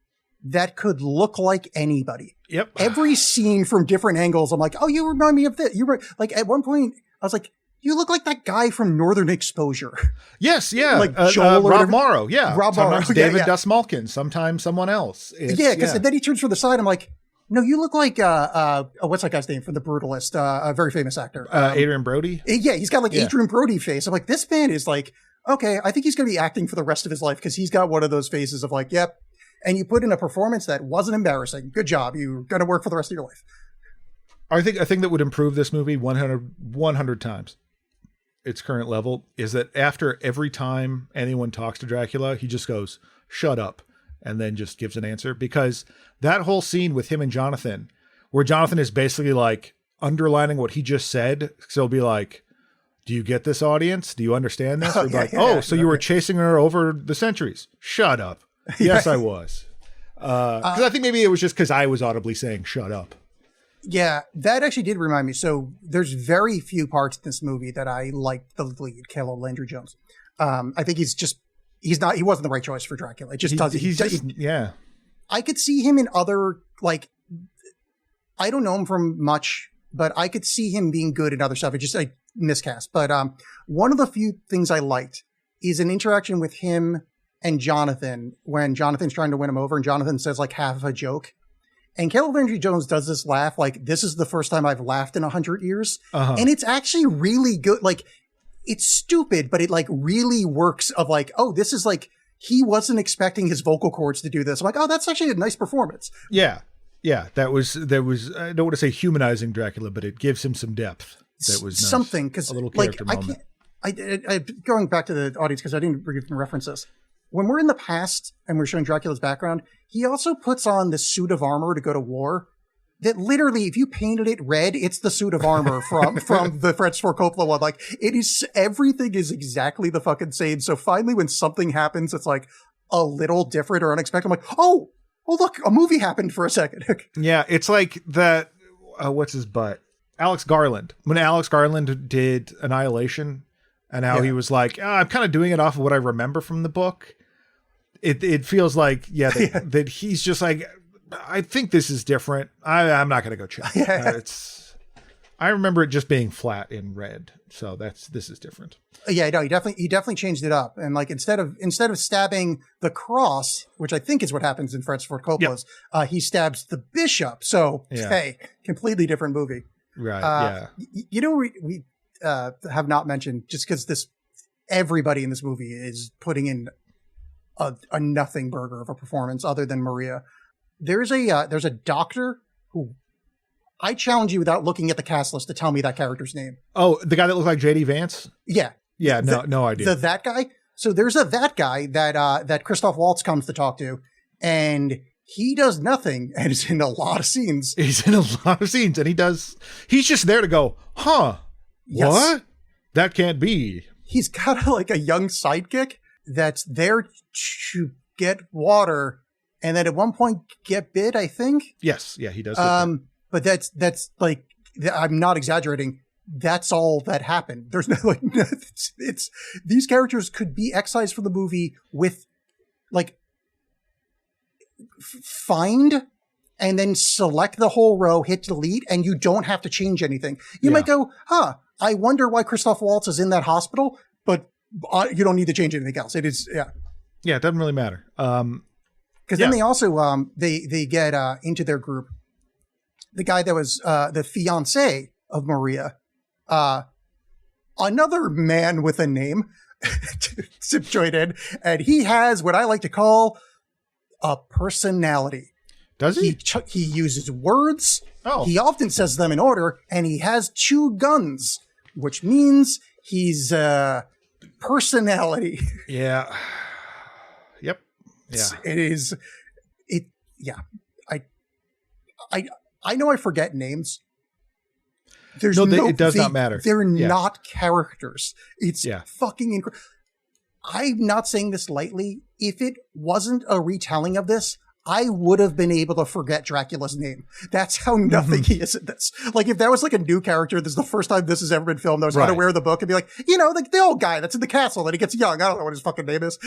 Speaker 1: that could look like anybody.
Speaker 2: Yep.
Speaker 1: Every scene from different angles, I'm like, oh, you remind me of this. You were like, at one point, I was like, you look like that guy from Northern Exposure.
Speaker 2: Yes, yeah.
Speaker 1: Like Joel
Speaker 2: Rob Morrow, yeah.
Speaker 1: Rob
Speaker 2: sometimes
Speaker 1: Morrow.
Speaker 2: David Dastmalkin, sometimes someone else.
Speaker 1: Because then he turns from the side, I'm like, no, you look like, what's that guy's name from The Brutalist? A very famous actor.
Speaker 2: Adrian Brody?
Speaker 1: Yeah, he's got like Adrian Brody face. I'm like, this man is like, okay, I think he's going to be acting for the rest of his life because he's got one of those faces of like, yep. And you put in a performance that wasn't embarrassing. Good job. You're going to work for the rest of your life.
Speaker 2: I think a thing that would improve this movie 100 times its current level is that after every time anyone talks to Dracula, he just goes, shut up, and then just gives an answer. Because that whole scene with him and Jonathan, where Jonathan is basically like underlining what he just said, so he'll be like, do you get this, audience? Do you understand this? So you were chasing her over the centuries. Shut up. Yes, I was. Because I think maybe it was just because I was audibly saying shut up.
Speaker 1: Yeah, that actually did remind me. So there's very few parts in this movie that I liked the lead, Caleb Landry Jones. I think he wasn't the right choice for Dracula. It just doesn't.
Speaker 2: Yeah.
Speaker 1: I could see him in other, like, I don't know him from much, but I could see him being good in other stuff. It just like miscast. But one of the few things I liked is an interaction with him and Jonathan when Jonathan's trying to win him over and Jonathan says like half of a joke. And Caleb Landry Jones does this laugh like, this is the first time I've laughed in 100 years. Uh-huh. And it's actually really good. Like, it's stupid, but it like really works of like, oh, this is like, he wasn't expecting his vocal cords to do this. I'm like, oh, that's actually a nice performance.
Speaker 2: Yeah. Yeah. There was, I don't want to say humanizing Dracula, but it gives him some depth. That was nice.
Speaker 1: Something. Cause
Speaker 2: a little character moment.
Speaker 1: I going back to the audience, cause I didn't reference this. When we're in the past and we're showing Dracula's background, he also puts on this suit of armor to go to war that literally, if you painted it red, it's the suit of armor from the Francis Ford Coppola one. Like, it is, everything is exactly the fucking same. So finally, when something happens, it's like a little different or unexpected. I'm like, oh, look, a movie happened for a second.
Speaker 2: Yeah, it's like that, what's his butt? Alexx Garland. When Alexx Garland did Annihilation and how he was like, I'm kind of doing it off of what I remember from the book. It feels like, that he's just like, I think this is different. I'm not going to go check. I remember it just being flat in red. So this is different.
Speaker 1: Yeah, no, he definitely changed it up. And like, instead of stabbing the cross, which I think is what happens in Francis Ford Coppola's, he stabs the bishop. So, hey, completely different movie.
Speaker 2: Right.
Speaker 1: You know, we have not mentioned, just because everybody in this movie is putting in a nothing burger of a performance other than Maria. There's a doctor who I challenge you without looking at the cast list to tell me that character's name.
Speaker 2: Oh, the guy that looked like JD Vance?
Speaker 1: Yeah.
Speaker 2: Yeah. No idea.
Speaker 1: That guy. So there's that guy that Christoph Waltz comes to talk to, and he does nothing and is in a lot of scenes.
Speaker 2: He's in a lot of scenes and he's just there to go, huh? Yes. What? That can't be.
Speaker 1: He's got like a young sidekick that's there to get water and then at one point get bit, I think.
Speaker 2: Yes. Yeah, he does.
Speaker 1: But that's like, I'm not exaggerating. That's all that happened. There's no like, it's these characters could be excised from the movie with like, find and then select the whole row, hit delete, and you don't have to change anything. You might go, I wonder why Christoph Waltz is in that hospital, but you don't need to change anything else. It is,
Speaker 2: Yeah, it doesn't really matter.
Speaker 1: Because then they also, they get into their group, the guy that was the fiancé of Maria, another man with a name, to join in, and he has what I like to call a personality.
Speaker 2: Does he?
Speaker 1: He uses words.
Speaker 2: Oh.
Speaker 1: He often says them in order, and he has 2 guns, which means he's personality.
Speaker 2: Yeah. Yep. Yeah.
Speaker 1: It is. It. Yeah. I know I forget names. There's
Speaker 2: it does not matter.
Speaker 1: They're not characters. It's fucking incredible. I'm not saying this lightly. If it wasn't a retelling of this, I would have been able to forget Dracula's name. That's how nothing he is in this. Like, if that was like a new character, this is the first time this has ever been filmed, I was unaware of the book and be like, the old guy that's in the castle that he gets young. I don't know what his fucking name is.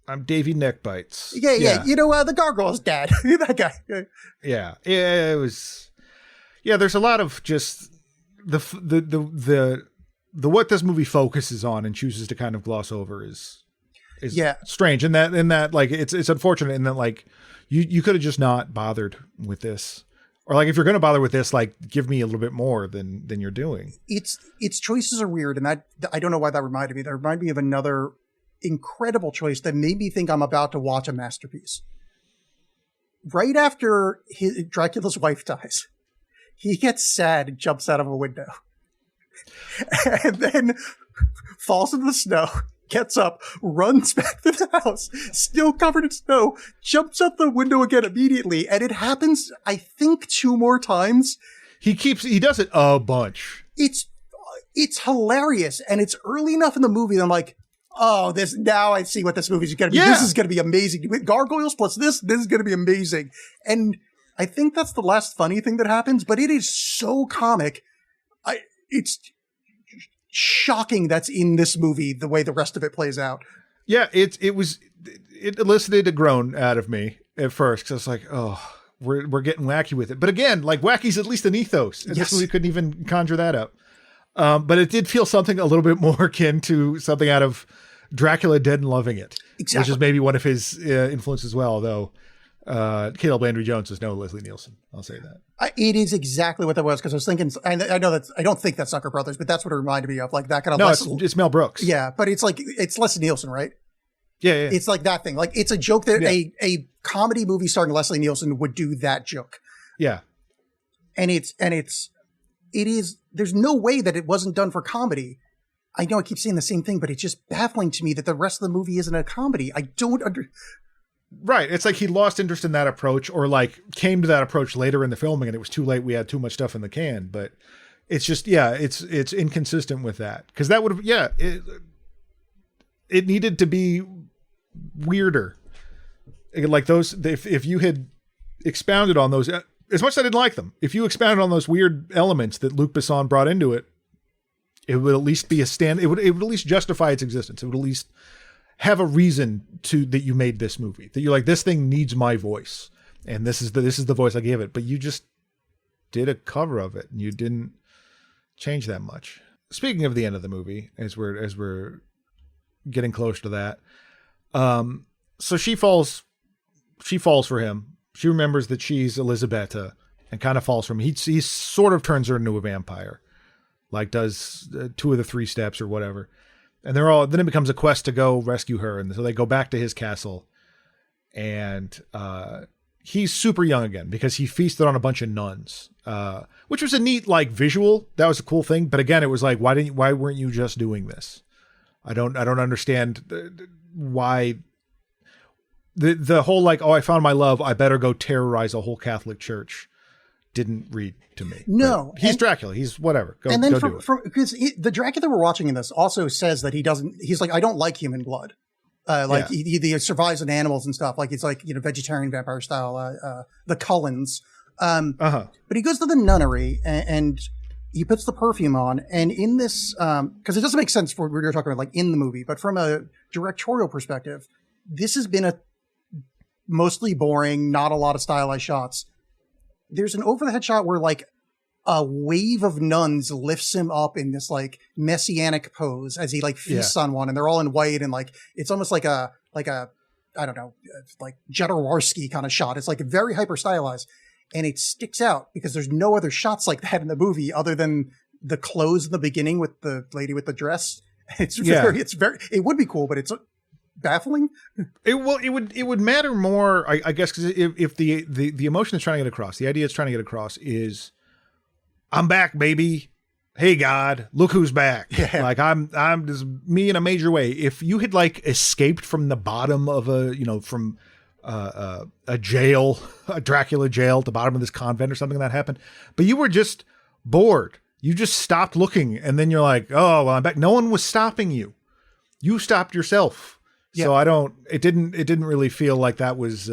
Speaker 2: I'm Davy Neckbites.
Speaker 1: Yeah. The gargoyle's dad. That guy.
Speaker 2: Yeah. It was. Yeah, there's a lot of just the what this movie focuses on and chooses to kind of gloss over is strange. In that like it's unfortunate in that like you could have just not bothered with this. Or like if you're gonna bother with this, like give me a little bit more than you're doing. Its
Speaker 1: choices are weird, and I don't know why that reminded me. That reminded me of another incredible choice that made me think I'm about to watch a masterpiece. Right after Dracula's wife dies, he gets sad and jumps out of a window. And then falls into the snow, gets up, runs back to the house, still covered in snow, jumps out the window again immediately. And it happens, I think, 2 more times.
Speaker 2: He does it a bunch.
Speaker 1: It's hilarious. And it's early enough in the movie that I'm like, now I see what this movie's going to be. Yeah. This is going to be amazing. With gargoyles plus this is going to be amazing. And I think that's the last funny thing that happens, but it is so comic. It's shocking that's in this movie, the way the rest of it plays out.
Speaker 2: Yeah, it elicited a groan out of me at first, because I was like, oh, we're getting wacky with it. But again, like wacky's at least an ethos, and this movie couldn't even conjure that up. But it did feel something a little bit more akin to something out of Dracula Dead and Loving It, which is maybe one of his influences as well, though. Caleb Landry Jones is no Leslie Nielsen. I'll say that.
Speaker 1: It is exactly what that was, because I was thinking, I know that I don't think that's Zucker Brothers, but that's what it reminded me of, like that kind of.
Speaker 2: It's Mel Brooks.
Speaker 1: Yeah, but it's like it's Leslie Nielsen, right?
Speaker 2: Yeah.
Speaker 1: It's like that thing. Like it's a joke that a comedy movie starring Leslie Nielsen would do that joke.
Speaker 2: Yeah,
Speaker 1: and it is. There's no way that it wasn't done for comedy. I know I keep saying the same thing, but it's just baffling to me that the rest of the movie isn't a comedy. I don't
Speaker 2: Right. It's like he lost interest in that approach, or like came to that approach later in the filming and it was too late. We had too much stuff in the can, but it's just, it's inconsistent with that. Cause that would have, it needed to be weirder. Like those, if you had expounded on those, as much as I didn't like them, if you expounded on those weird elements that Luc Besson brought into it, it would at least be it would at least justify its existence. It would at least have a reason that you made this movie, that you're like, this thing needs my voice, and this is the voice I gave it. But you just did a cover of it, and you didn't change that much. Speaking of the end of the movie, as we're getting close to that, so she falls for him. She remembers that she's Elisabetta and kind of falls for him. He sort of turns her into a vampire, like does 2 of the 3 steps or whatever. And then it becomes a quest to go rescue her. And so they go back to his castle, and he's super young again because he feasted on a bunch of nuns, which was a neat, like, visual. That was a cool thing. But again, it was like, why weren't you just doing this? I don't understand why the whole, like, oh, I found my love, I better go terrorize a whole Catholic church didn't read to me.
Speaker 1: No.
Speaker 2: But he's Dracula. He's whatever. Go do it.
Speaker 1: Because the Dracula we're watching in this also says that he's like, I don't like human blood. He survives on animals and stuff. Like, it's like, vegetarian vampire style, the Cullens. But he goes to the nunnery and he puts the perfume on. And in this, because it doesn't make sense for what we were talking about, like in the movie, but from a directorial perspective, this has been mostly boring, not a lot of stylized shots. There's an over-the-head shot where like a wave of nuns lifts him up in this like messianic pose as he like feasts on one, and they're all in white, and like it's almost like a I don't know, like Jodorowsky kind of shot. It's like very hyper stylized, and it sticks out because there's no other shots like that in the movie other than the close in the beginning with the lady with the dress. It would be cool, but it's baffling.
Speaker 2: It would matter more, I guess, because if the emotion it's trying to get across, the idea it's trying to get across is, I'm back, baby. Hey God, look who's back. Yeah. Like I'm just me in a major way. If you had like escaped from the bottom of from a jail, a Dracula jail, the bottom of this convent or something that happened, but you were just bored. You just stopped looking, and then you're like, oh, well, I'm back. No one was stopping you. You stopped yourself. Yeah. So it didn't really feel like that was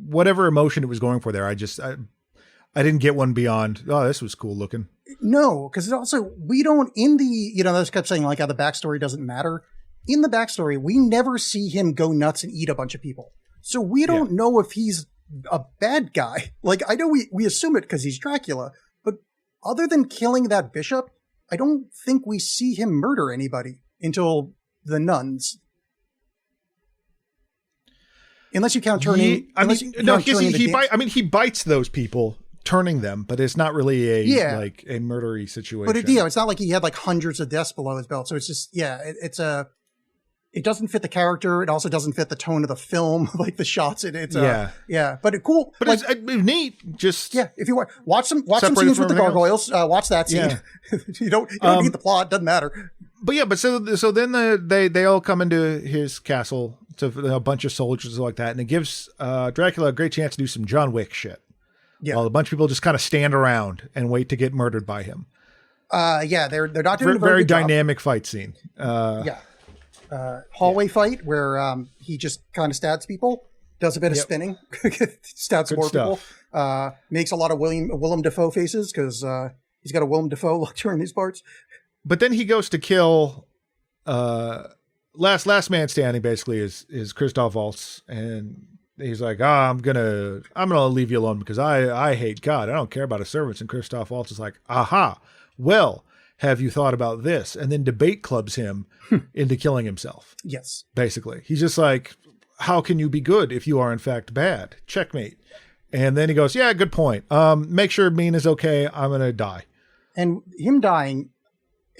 Speaker 2: whatever emotion it was going for there. I didn't get one beyond, oh, this was cool looking.
Speaker 1: No, because we don't, in the, those kept saying like how the backstory doesn't matter. In the backstory, we never see him go nuts and eat a bunch of people. So we don't know if he's a bad guy. Like, I know we assume it because he's Dracula, but other than killing that bishop, I don't think we see him murder anybody until the nuns. Unless you count turning.
Speaker 2: He bites those people, turning them, but it's not really a murdery situation.
Speaker 1: But it's not like he had like hundreds of deaths below his belt. So it's just it doesn't fit the character. It also doesn't fit the tone of the film, like the shots. But it's cool.
Speaker 2: But it's neat. Just
Speaker 1: if you watch some scenes with the gargoyles, watch that scene. Yeah. you don't need the plot. Doesn't matter.
Speaker 2: But so then they all come into his castle to a bunch of soldiers like that, and it gives Dracula a great chance to do some John Wick shit. Yeah. While a bunch of people just kind of stand around and wait to get murdered by him.
Speaker 1: They're not doing a
Speaker 2: very dynamic fight scene.
Speaker 1: Hallway fight where he just kind of stabs people, does a bit of spinning, stabs more people, makes a lot of Willem Dafoe faces because he's got a Willem Dafoe look during these parts.
Speaker 2: But then he goes to kill last man standing. Basically, is Christoph Waltz, and he's like, I'm gonna leave you alone because I hate God. I don't care about his servants. And Christoph Waltz is like, aha, well, have you thought about this? And then debate clubs him into killing himself.
Speaker 1: Yes.
Speaker 2: Basically. He's just like, how can you be good if you are in fact bad? Checkmate. And then he goes, yeah, good point. Make sure Mina's okay. I'm going to die.
Speaker 1: And him dying,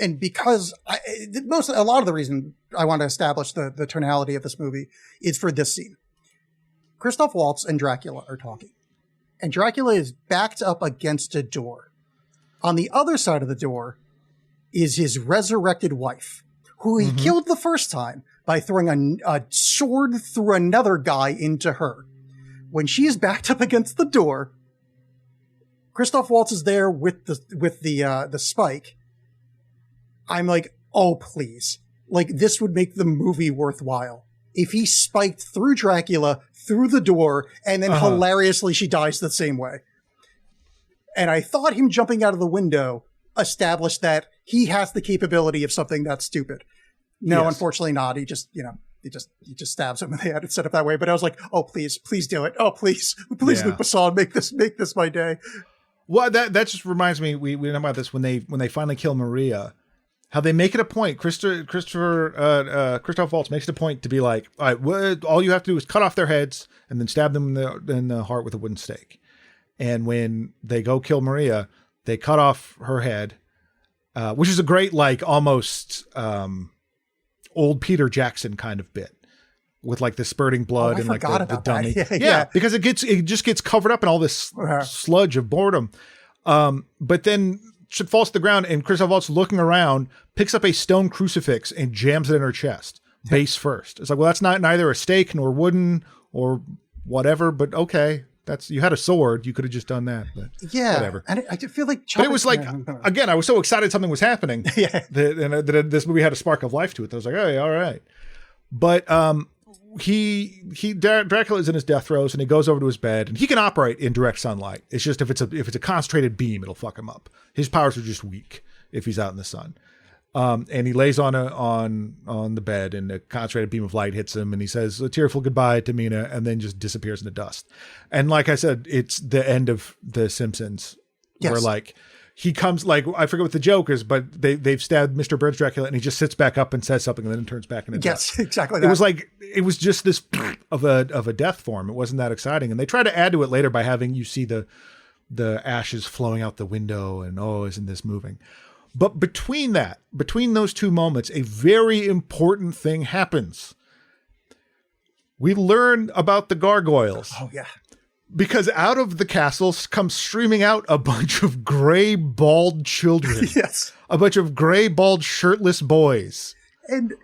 Speaker 1: and because a lot of the reason I want to establish the tonality of this movie is for this scene. Christoph Waltz and Dracula are talking. And Dracula is backed up against a door. On the other side of the door is his resurrected wife, who he killed the first time by throwing a sword through another guy into her. When she is backed up against the door, Christoph Waltz is there with the spike. I'm like, oh, please. Like, this would make the movie worthwhile. If he spiked through Dracula, through the door, and then hilariously she dies the same way. And I thought him jumping out of the window established that he has the capability of something that's stupid. No, Unfortunately not. He just stabs him and they had it set up that way. But I was like, oh, please do it. Oh, please, Luc Besson, make this my day.
Speaker 2: Well, that just reminds me, we know about this when they finally kill Maria, how they make it a point. Christoph Waltz makes it a point to be like, all right, all you have to do is cut off their heads and then stab them in the heart with a wooden stake. And when they go kill Maria, they cut off her head, which is a great, like, almost old Peter Jackson kind of bit with like the spurting blood and like the dummy. Yeah, because it just gets covered up in all this sludge of boredom. But then she falls to the ground, and Christoph Waltz, looking around, picks up a stone crucifix and jams it in her chest, base first. It's like, well, that's neither a stake nor wooden or whatever, but okay. You had a sword. You could have just done that. But whatever.
Speaker 1: And I feel like,
Speaker 2: but it was like, again, I was so excited something was happening. That this movie had a spark of life to it. I was like, oh, yeah, all right. But Dracula is in his death throes, and he goes over to his bed, and he can operate in direct sunlight. It's just if it's a concentrated beam, it'll fuck him up. His powers are just weak if he's out in the sun. And he lays on the bed, and a concentrated beam of light hits him, and he says a tearful goodbye to Mina, and then just disappears in the dust. And like I said, it's the end of The Simpsons, where like he comes, like, I forget what the joke is, but they've stabbed Mr. Burns Dracula, and he just sits back up and says something, and then turns back into dust.
Speaker 1: Yes, exactly that.
Speaker 2: It was just this of a death form. It wasn't that exciting, and they try to add to it later by having you see the ashes flowing out the window, and isn't this moving? But between those two moments, a very important thing happens. We learn about the gargoyles.
Speaker 1: Oh, yeah.
Speaker 2: Because out of the castle comes streaming out a bunch of gray, bald children.
Speaker 1: Yes.
Speaker 2: A bunch of gray, bald, shirtless boys.
Speaker 1: And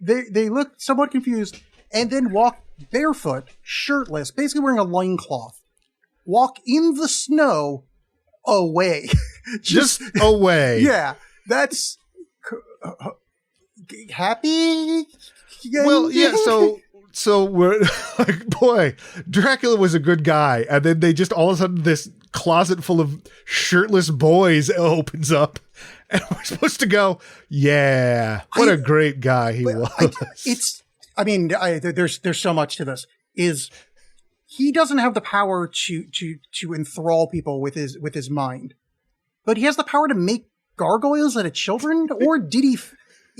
Speaker 1: they look somewhat confused and then walk barefoot, shirtless, basically wearing a loincloth. Walk in the snow away.
Speaker 2: Just away.
Speaker 1: Yeah. That's happy.
Speaker 2: Well, yeah. So we're like, boy, Dracula was a good guy. And then they just all of a sudden this closet full of shirtless boys opens up. And we're supposed to go, yeah, what a great guy he was.
Speaker 1: There's so much to this. He doesn't have the power to enthrall people with his mind, but he has the power to make gargoyles out of children. Or did he?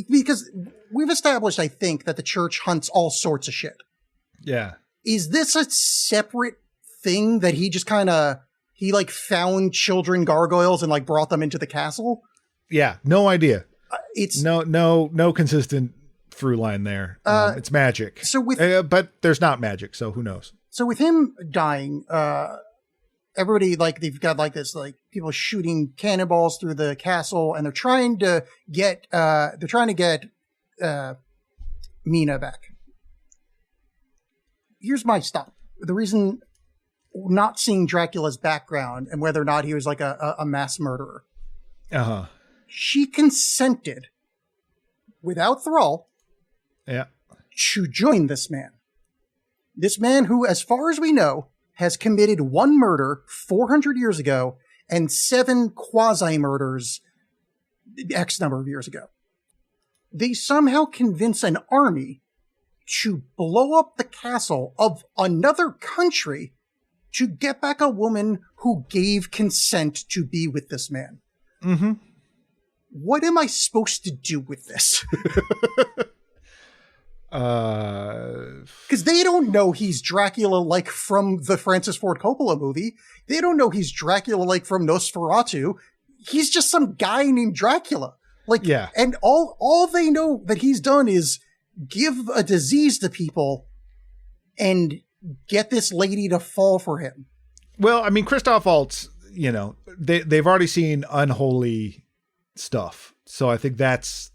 Speaker 1: Because we've established, I think, that the church hunts all sorts of shit.
Speaker 2: Yeah. Is
Speaker 1: this a separate thing that he just he found children gargoyles and like brought them into the castle?
Speaker 2: Yeah. No idea.
Speaker 1: It's
Speaker 2: no consistent through line there. It's magic.
Speaker 1: So
Speaker 2: but there's not magic. So who knows?
Speaker 1: So with him dying, everybody, they've got this, people shooting cannonballs through the castle, and they're trying to get Mina back. Here's my stop. The reason not seeing Dracula's background and whether or not he was like a mass murderer.
Speaker 2: Uh-huh.
Speaker 1: She consented without thrall.
Speaker 2: Yeah.
Speaker 1: To join this man. This man who, as far as we know, has committed one murder 400 years ago and 7 quasi-murders X number of years ago. They somehow convince an army to blow up the castle of another country to get back a woman who gave consent to be with this man.
Speaker 2: Mm-hmm.
Speaker 1: What am I supposed to do with this? Because they don't know he's Dracula like from the Francis Ford Coppola movie. They don't know he's Dracula like from Nosferatu. He's just some guy named Dracula.
Speaker 2: Yeah.
Speaker 1: And all they know that he's done is give a disease to people and get this lady to fall for him.
Speaker 2: Well, I mean, Christoph Waltz, they've already seen unholy stuff. So I think that's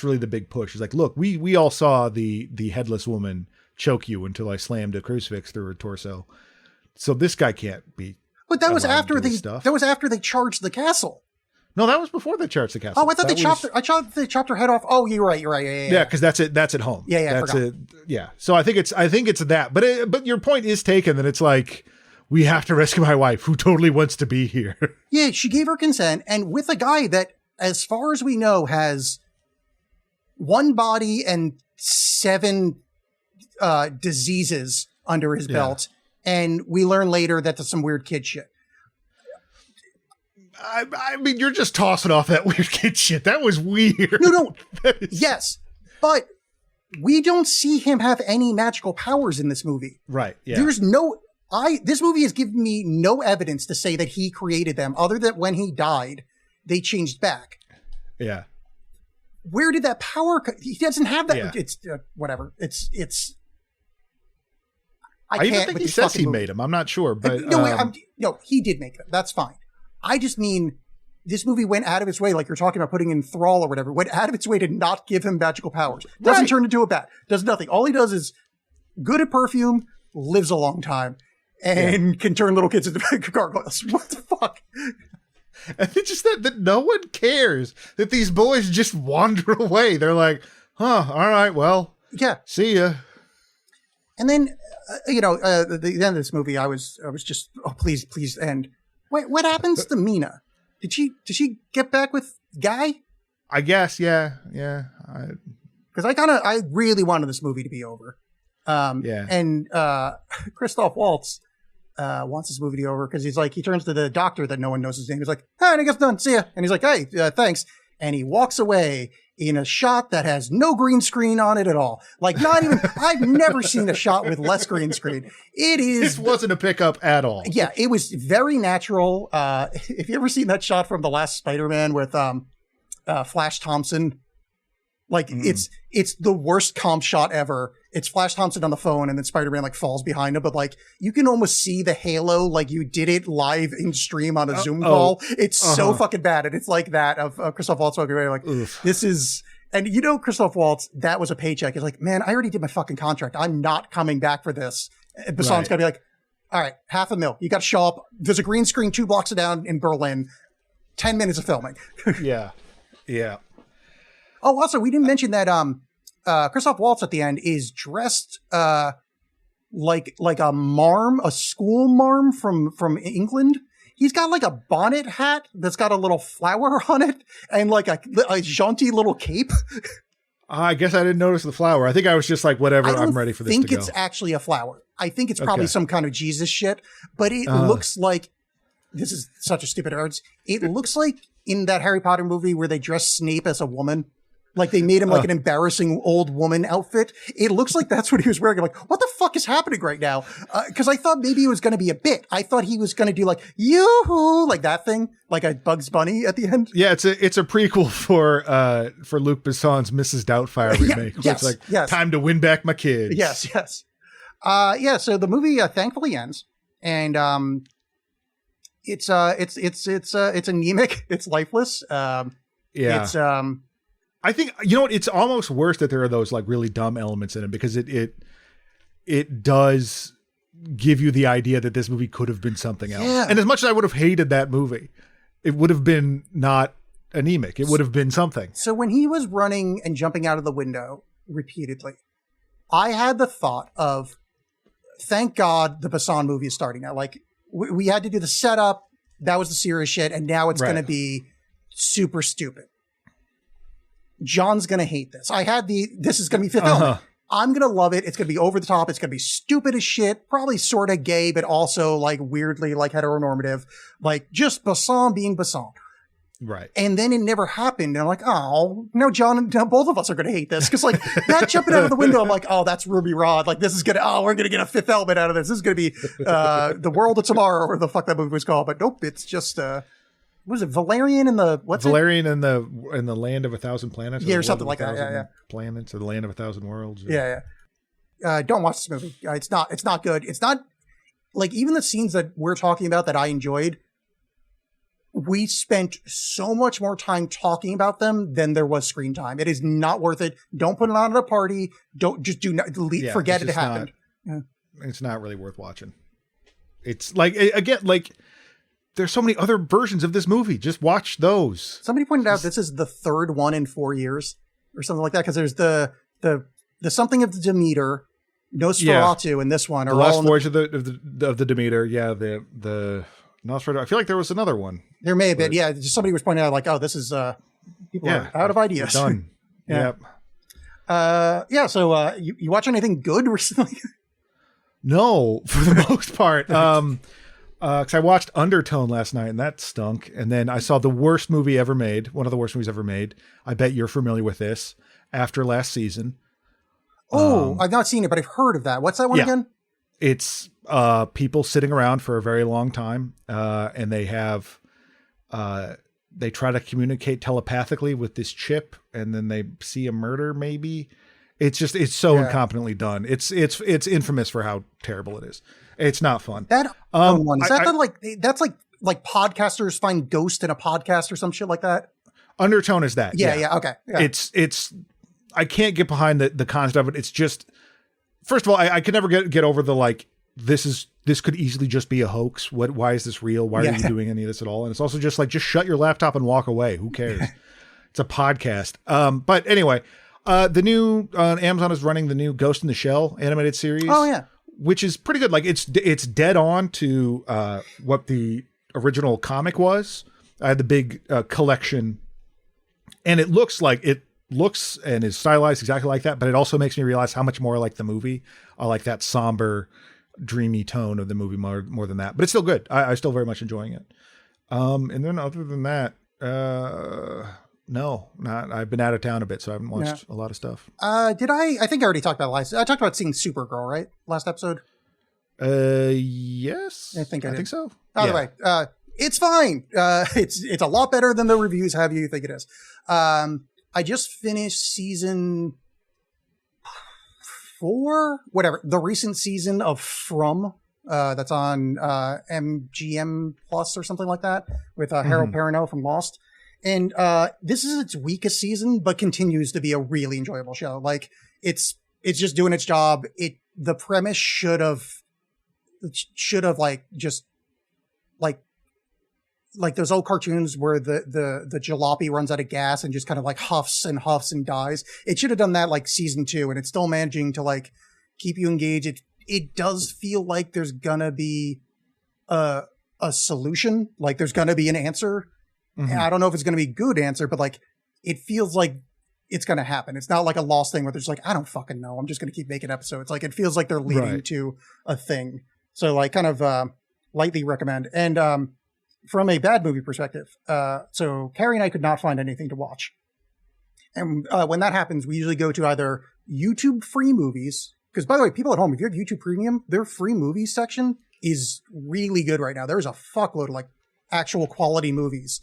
Speaker 2: really the big push. It's like, look, we all saw the headless woman choke you until I slammed a crucifix through her torso. So this guy can't be.
Speaker 1: But that was after they charged the castle.
Speaker 2: No, that was before they charged the castle.
Speaker 1: Oh, I thought they chopped her head off. Oh, you're right.
Speaker 2: Yeah, because that's at home.
Speaker 1: Yeah,
Speaker 2: that's it. Yeah. So I think it's that. But your point is taken that it's like, we have to rescue my wife who totally wants to be here.
Speaker 1: Yeah, she gave her consent, and with a guy that, as far as we know, has one body and 7 diseases under his belt. And we learn later that there's some weird kid shit.
Speaker 2: I mean, you're just tossing off that weird kid shit. That was weird.
Speaker 1: No. Yes. But we don't see him have any magical powers in this movie.
Speaker 2: Right. Yeah.
Speaker 1: There's this movie has given me no evidence to say that he created them, other than when he died, they changed back.
Speaker 2: Yeah.
Speaker 1: Where did that power he doesn't have that. Yeah. It's whatever.
Speaker 2: I even think he says he made them. I'm not sure, but
Speaker 1: no, he did make them. That's fine. I just mean this movie went out of its way, like you're talking about putting in thrall or whatever, went out of its way to not give him magical powers. Doesn't turn into a bat. Does nothing. All he does is good at perfume, lives a long time, and can turn little kids into gargoyles. What the fuck?
Speaker 2: And it's just that no one cares that these boys just wander away. They're like, all right, well, see ya.
Speaker 1: And then, the end of this movie, I was just, please end. Wait, what happens to Mina? Did she get back with Guy?
Speaker 2: I guess, yeah.
Speaker 1: Because I really wanted this movie to be over. And Christoph Waltz wants this movie to be over because he turns to the doctor that no one knows his name. He's like, "Hey, I guess done. See ya." And he's like, "Hey, thanks." And he walks away in a shot that has no green screen on it at all. Like, not even, I've never seen a shot with less green screen. This
Speaker 2: wasn't a pickup at all.
Speaker 1: Yeah, it was very natural. If you ever seen that shot from the last Spider-Man with Flash Thompson, it's the worst comp shot ever. It's Flash Thompson on the phone and then Spider-Man falls behind him, but you can almost see the halo like you did it live in stream on a Zoom call. It's so fucking bad. And it's like that of Christoph Waltz walking away this is, and Christoph Waltz, that was a paycheck. He's like, "Man, I already did my fucking contract. I'm not coming back for this." And Besson's gotta be like, "All right, $500,000. You got to show up. There's a green screen 2 blocks down in Berlin. 10 minutes of filming."
Speaker 2: Yeah.
Speaker 1: Oh, also, we didn't mention that Christoph Waltz at the end is dressed like a marm, a school marm from England. He's got a bonnet hat that's got a little flower on it and a jaunty little cape.
Speaker 2: I guess I didn't notice the flower. I think I was just like, whatever, I'm ready for this to go.
Speaker 1: I think it's actually a flower. I think it's probably some kind of Jesus shit, but it looks like, this is such a stupid words. It looks like in that Harry Potter movie where they dress Snape as a woman. They made him an embarrassing old woman outfit. It looks like that's what he was wearing. I'm like, what the fuck is happening right now? Because I thought maybe it was going to be a bit. I thought he was going to do yoo-hoo, like that thing, like a Bugs Bunny at the end.
Speaker 2: Yeah, it's a prequel for Luc Besson's Mrs. Doubtfire remake. It's time to win back my kids.
Speaker 1: Yes. So the movie thankfully ends, and it's anemic. It's lifeless.
Speaker 2: I think, it's almost worse that there are those really dumb elements in it because it does give you the idea that this movie could have been something else. Yeah. And as much as I would have hated that movie, it would have been not anemic. It would have been something.
Speaker 1: So when he was running and jumping out of the window repeatedly, I had the thought of, thank God the Besson movie is starting now. We had to do the setup. That was the serious shit. And now it's going to be super stupid. John's going to hate this. This is going to be Fifth Element. I'm going to love it. It's going to be over the top. It's going to be stupid as shit. Probably sort of gay, but also weirdly heteronormative. Just Besson being Besson.
Speaker 2: Right.
Speaker 1: And then it never happened. And I'm like, oh, no, John and both of us are going to hate this. Because that jumping out of the window, I'm like, oh, that's Ruby Rod. This is going to, we're going to get a Fifth Element out of this. This is going to be The World of Tomorrow, or the fuck that movie was called. But nope, it's just, what is it? Valerian in the
Speaker 2: Valerian in the Land of 1,000 Planets?
Speaker 1: Yeah, or something like that. Yeah.
Speaker 2: Planets, or the Land of 1,000 Worlds. Or...
Speaker 1: Yeah. Don't watch this movie. It's not good. It's not even the scenes that we're talking about that I enjoyed. We spent so much more time talking about them than there was screen time. It is not worth it. Don't put it on at a party. Forget it happened.
Speaker 2: It's not really worth watching. It's there's so many other versions of this movie. Just watch those.
Speaker 1: Somebody pointed out this is the third one in 4 years or something like that. Cause there's the something of the Demeter, Nosferatu, and this one.
Speaker 2: The Last Voyage of the Demeter. Yeah. The Nosferatu. I feel like there was another one.
Speaker 1: There may have been. Yeah. Just somebody was pointing out this is, people are out of ideas.
Speaker 2: Done.
Speaker 1: Yeah. Yep. So, you watch anything good recently?
Speaker 2: No, for the most part. Because I watched Undertone last night and that stunk. And then I saw the worst movie ever made, one of the worst movies ever made. I bet you're familiar with this. After Last Season.
Speaker 1: Oh, I've not seen it, but I've heard of that. What's that one again?
Speaker 2: It's people sitting around for a very long time, and they have they try to communicate telepathically with this chip, and then they see a murder. Maybe it's so incompetently done. It's infamous for how terrible it is. It's not fun.
Speaker 1: That one is that's like podcasters find ghost in a podcast or some shit like that.
Speaker 2: Undertone is that.
Speaker 1: Yeah. Okay. Yeah.
Speaker 2: It's I can't get behind the concept of it. It's just, first of all, I could never get over the this could easily just be a hoax. Why is this real? Why are you doing any of this at all? And it's also just just shut your laptop and walk away. Who cares? It's a podcast. But anyway, the new Amazon is running the new Ghost in the Shell animated series.
Speaker 1: Oh yeah.
Speaker 2: Which is pretty good. It's dead on to what the original comic was. I had the big collection And it looks and is stylized exactly like that, but it also makes me realize how much more I like the movie. I like that somber, dreamy tone of the movie more than that, but it's still good. I still very much enjoying it. And then other than that, no, not. I've been out of town a bit, so I haven't watched a lot of stuff.
Speaker 1: I think I already talked about I talked about seeing Supergirl, right? Last episode.
Speaker 2: Yes.
Speaker 1: I think
Speaker 2: so.
Speaker 1: Either way, it's fine. It's a lot better than the reviews have you think it is. I just finished season 4, whatever, the recent season of From, that's on MGM Plus or something like that, with Harold Perrineau from Lost. And this is its weakest season, but continues to be a really enjoyable show. Like it's just doing its job. The premise should have like those old cartoons where the jalopy runs out of gas and just kind of like huffs and dies. It should have done that like season 2, and it's still managing to like keep you engaged. It does feel like there's gonna be a solution, like there's gonna be an answer. And I don't know if it's gonna be a good answer, but like it feels like it's gonna happen. It's not like a Lost thing where there's like, I don't fucking know, I'm just gonna keep making episodes. Like it feels like they're leading to a thing. So like kind of lightly recommend. And from a bad movie perspective, so Carrie and I could not find anything to watch. And when that happens, we usually go to either YouTube free movies, because by the way, people at home, if you have YouTube Premium, their free movies section is really good right now. There's a fuckload of like actual quality movies.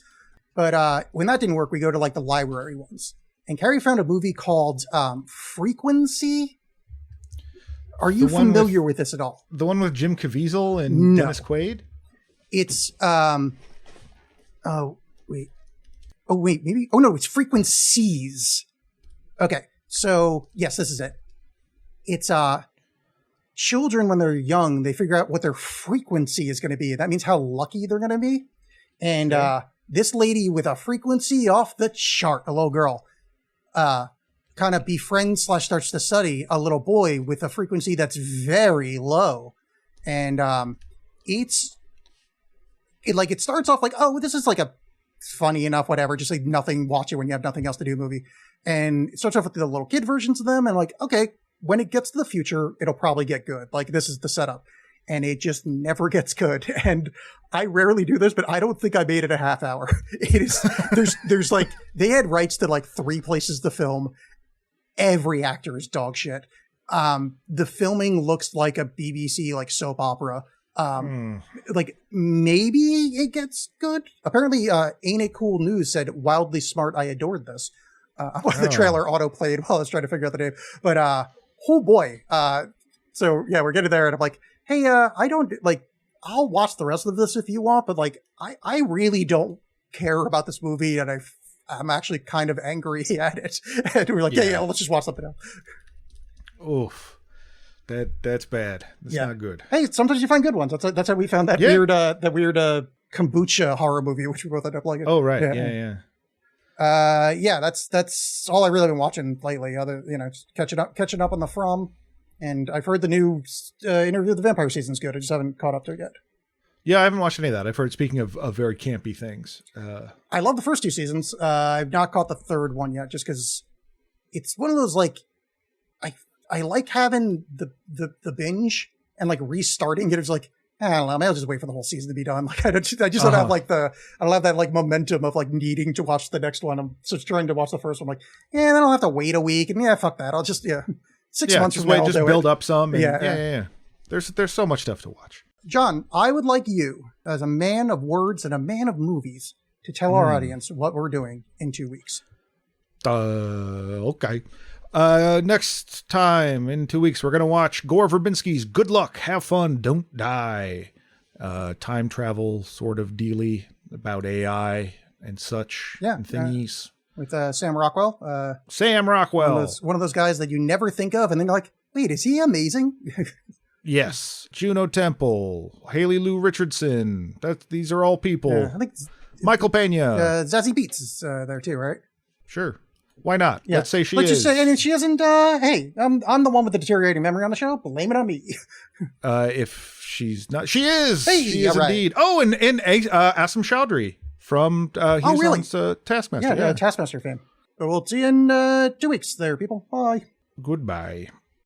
Speaker 1: But when that didn't work, we go to like the library ones. And Carrie found a movie called Frequency. Are you familiar with this at all?
Speaker 2: The one with Jim Caviezel and Dennis Quaid?
Speaker 1: It's it's Frequencies. Okay, so yes, this is it. It's children when they're young, they figure out what their frequency is going to be. That means how lucky they're going to be. And this lady with a frequency off the chart, a little girl, kind of befriends / starts to study a little boy with a frequency that's very low. And it starts off like, oh, this is like a funny enough, whatever, just like nothing, watch it when you have nothing else to do movie. And it starts off with the little kid versions of them, and like, okay, when it gets to the future, it'll probably get good. Like, this is the setup. And it just never gets good. And I rarely do this, but I don't think I made it a half hour. It is, there's like, they had rights to like 3 places to film. Every actor is dog shit. The filming looks like a BBC like soap opera. Like maybe it gets good. Apparently, Ain't It Cool News said wildly smart. I adored this. The trailer auto played while I was trying to figure out the name, but oh boy. So yeah, we're getting there, and I'm like, hey, I don't like. I'll watch the rest of this if you want, but like, I really don't care about this movie, and I'm actually kind of angry at it. And we're like, yeah, let's just watch something else.
Speaker 2: Oof. That's bad. That's not good.
Speaker 1: Hey, sometimes you find good ones. That's how we found that weird kombucha horror movie, which we both ended up liking.
Speaker 2: Oh right, yeah.
Speaker 1: That's all I really been watching lately. Other, just catching up on the From, and I've heard the new Interview with the Vampire season is good. I just haven't caught up to it yet.
Speaker 2: Yeah, I haven't watched any of that. I've heard, speaking of very campy things.
Speaker 1: I love the first 2 seasons. I've not caught the third one yet, just because it's one of those like. I like having the binge and like restarting it. It's like, I don't know, maybe I'll just wait for the whole season to be done. Like I just don't have like I don't have that like momentum of like needing to watch the next one. I'm just trying to watch the first one. Like, then I'll have to wait a week, and fuck that. I'll just 6 months from now. Just
Speaker 2: build up some. And, yeah. There's so much stuff to watch.
Speaker 1: John, I would like you, as a man of words and a man of movies, to tell our audience what we're doing in 2 weeks.
Speaker 2: Okay. Next time in 2 weeks, we're going to watch Gore Verbinski's Good Luck, Have Fun, Don't Die. Time travel sort of dealy about AI and such and thingies.
Speaker 1: With Sam Rockwell.
Speaker 2: Sam Rockwell.
Speaker 1: One of those guys that you never think of, and then you're like, wait, is he amazing?
Speaker 2: Yes. Juno Temple, Haley Lou Richardson. These are all people. I think Michael Pena.
Speaker 1: Zazie Beetz is there too, right?
Speaker 2: Sure. Why not?
Speaker 1: Yeah.
Speaker 2: Let's say she
Speaker 1: Let's
Speaker 2: is.
Speaker 1: just say, and she isn't, hey, I'm the one with the deteriorating memory on the show. Blame it on me.
Speaker 2: If she's not, she is.
Speaker 1: Hey,
Speaker 2: she is indeed. Oh, and Asam Chowdhury from Hugh
Speaker 1: really?
Speaker 2: Zon's Taskmaster.
Speaker 1: Yeah, Taskmaster fame. But we'll see you in 2 weeks there, people. Bye.
Speaker 2: Goodbye.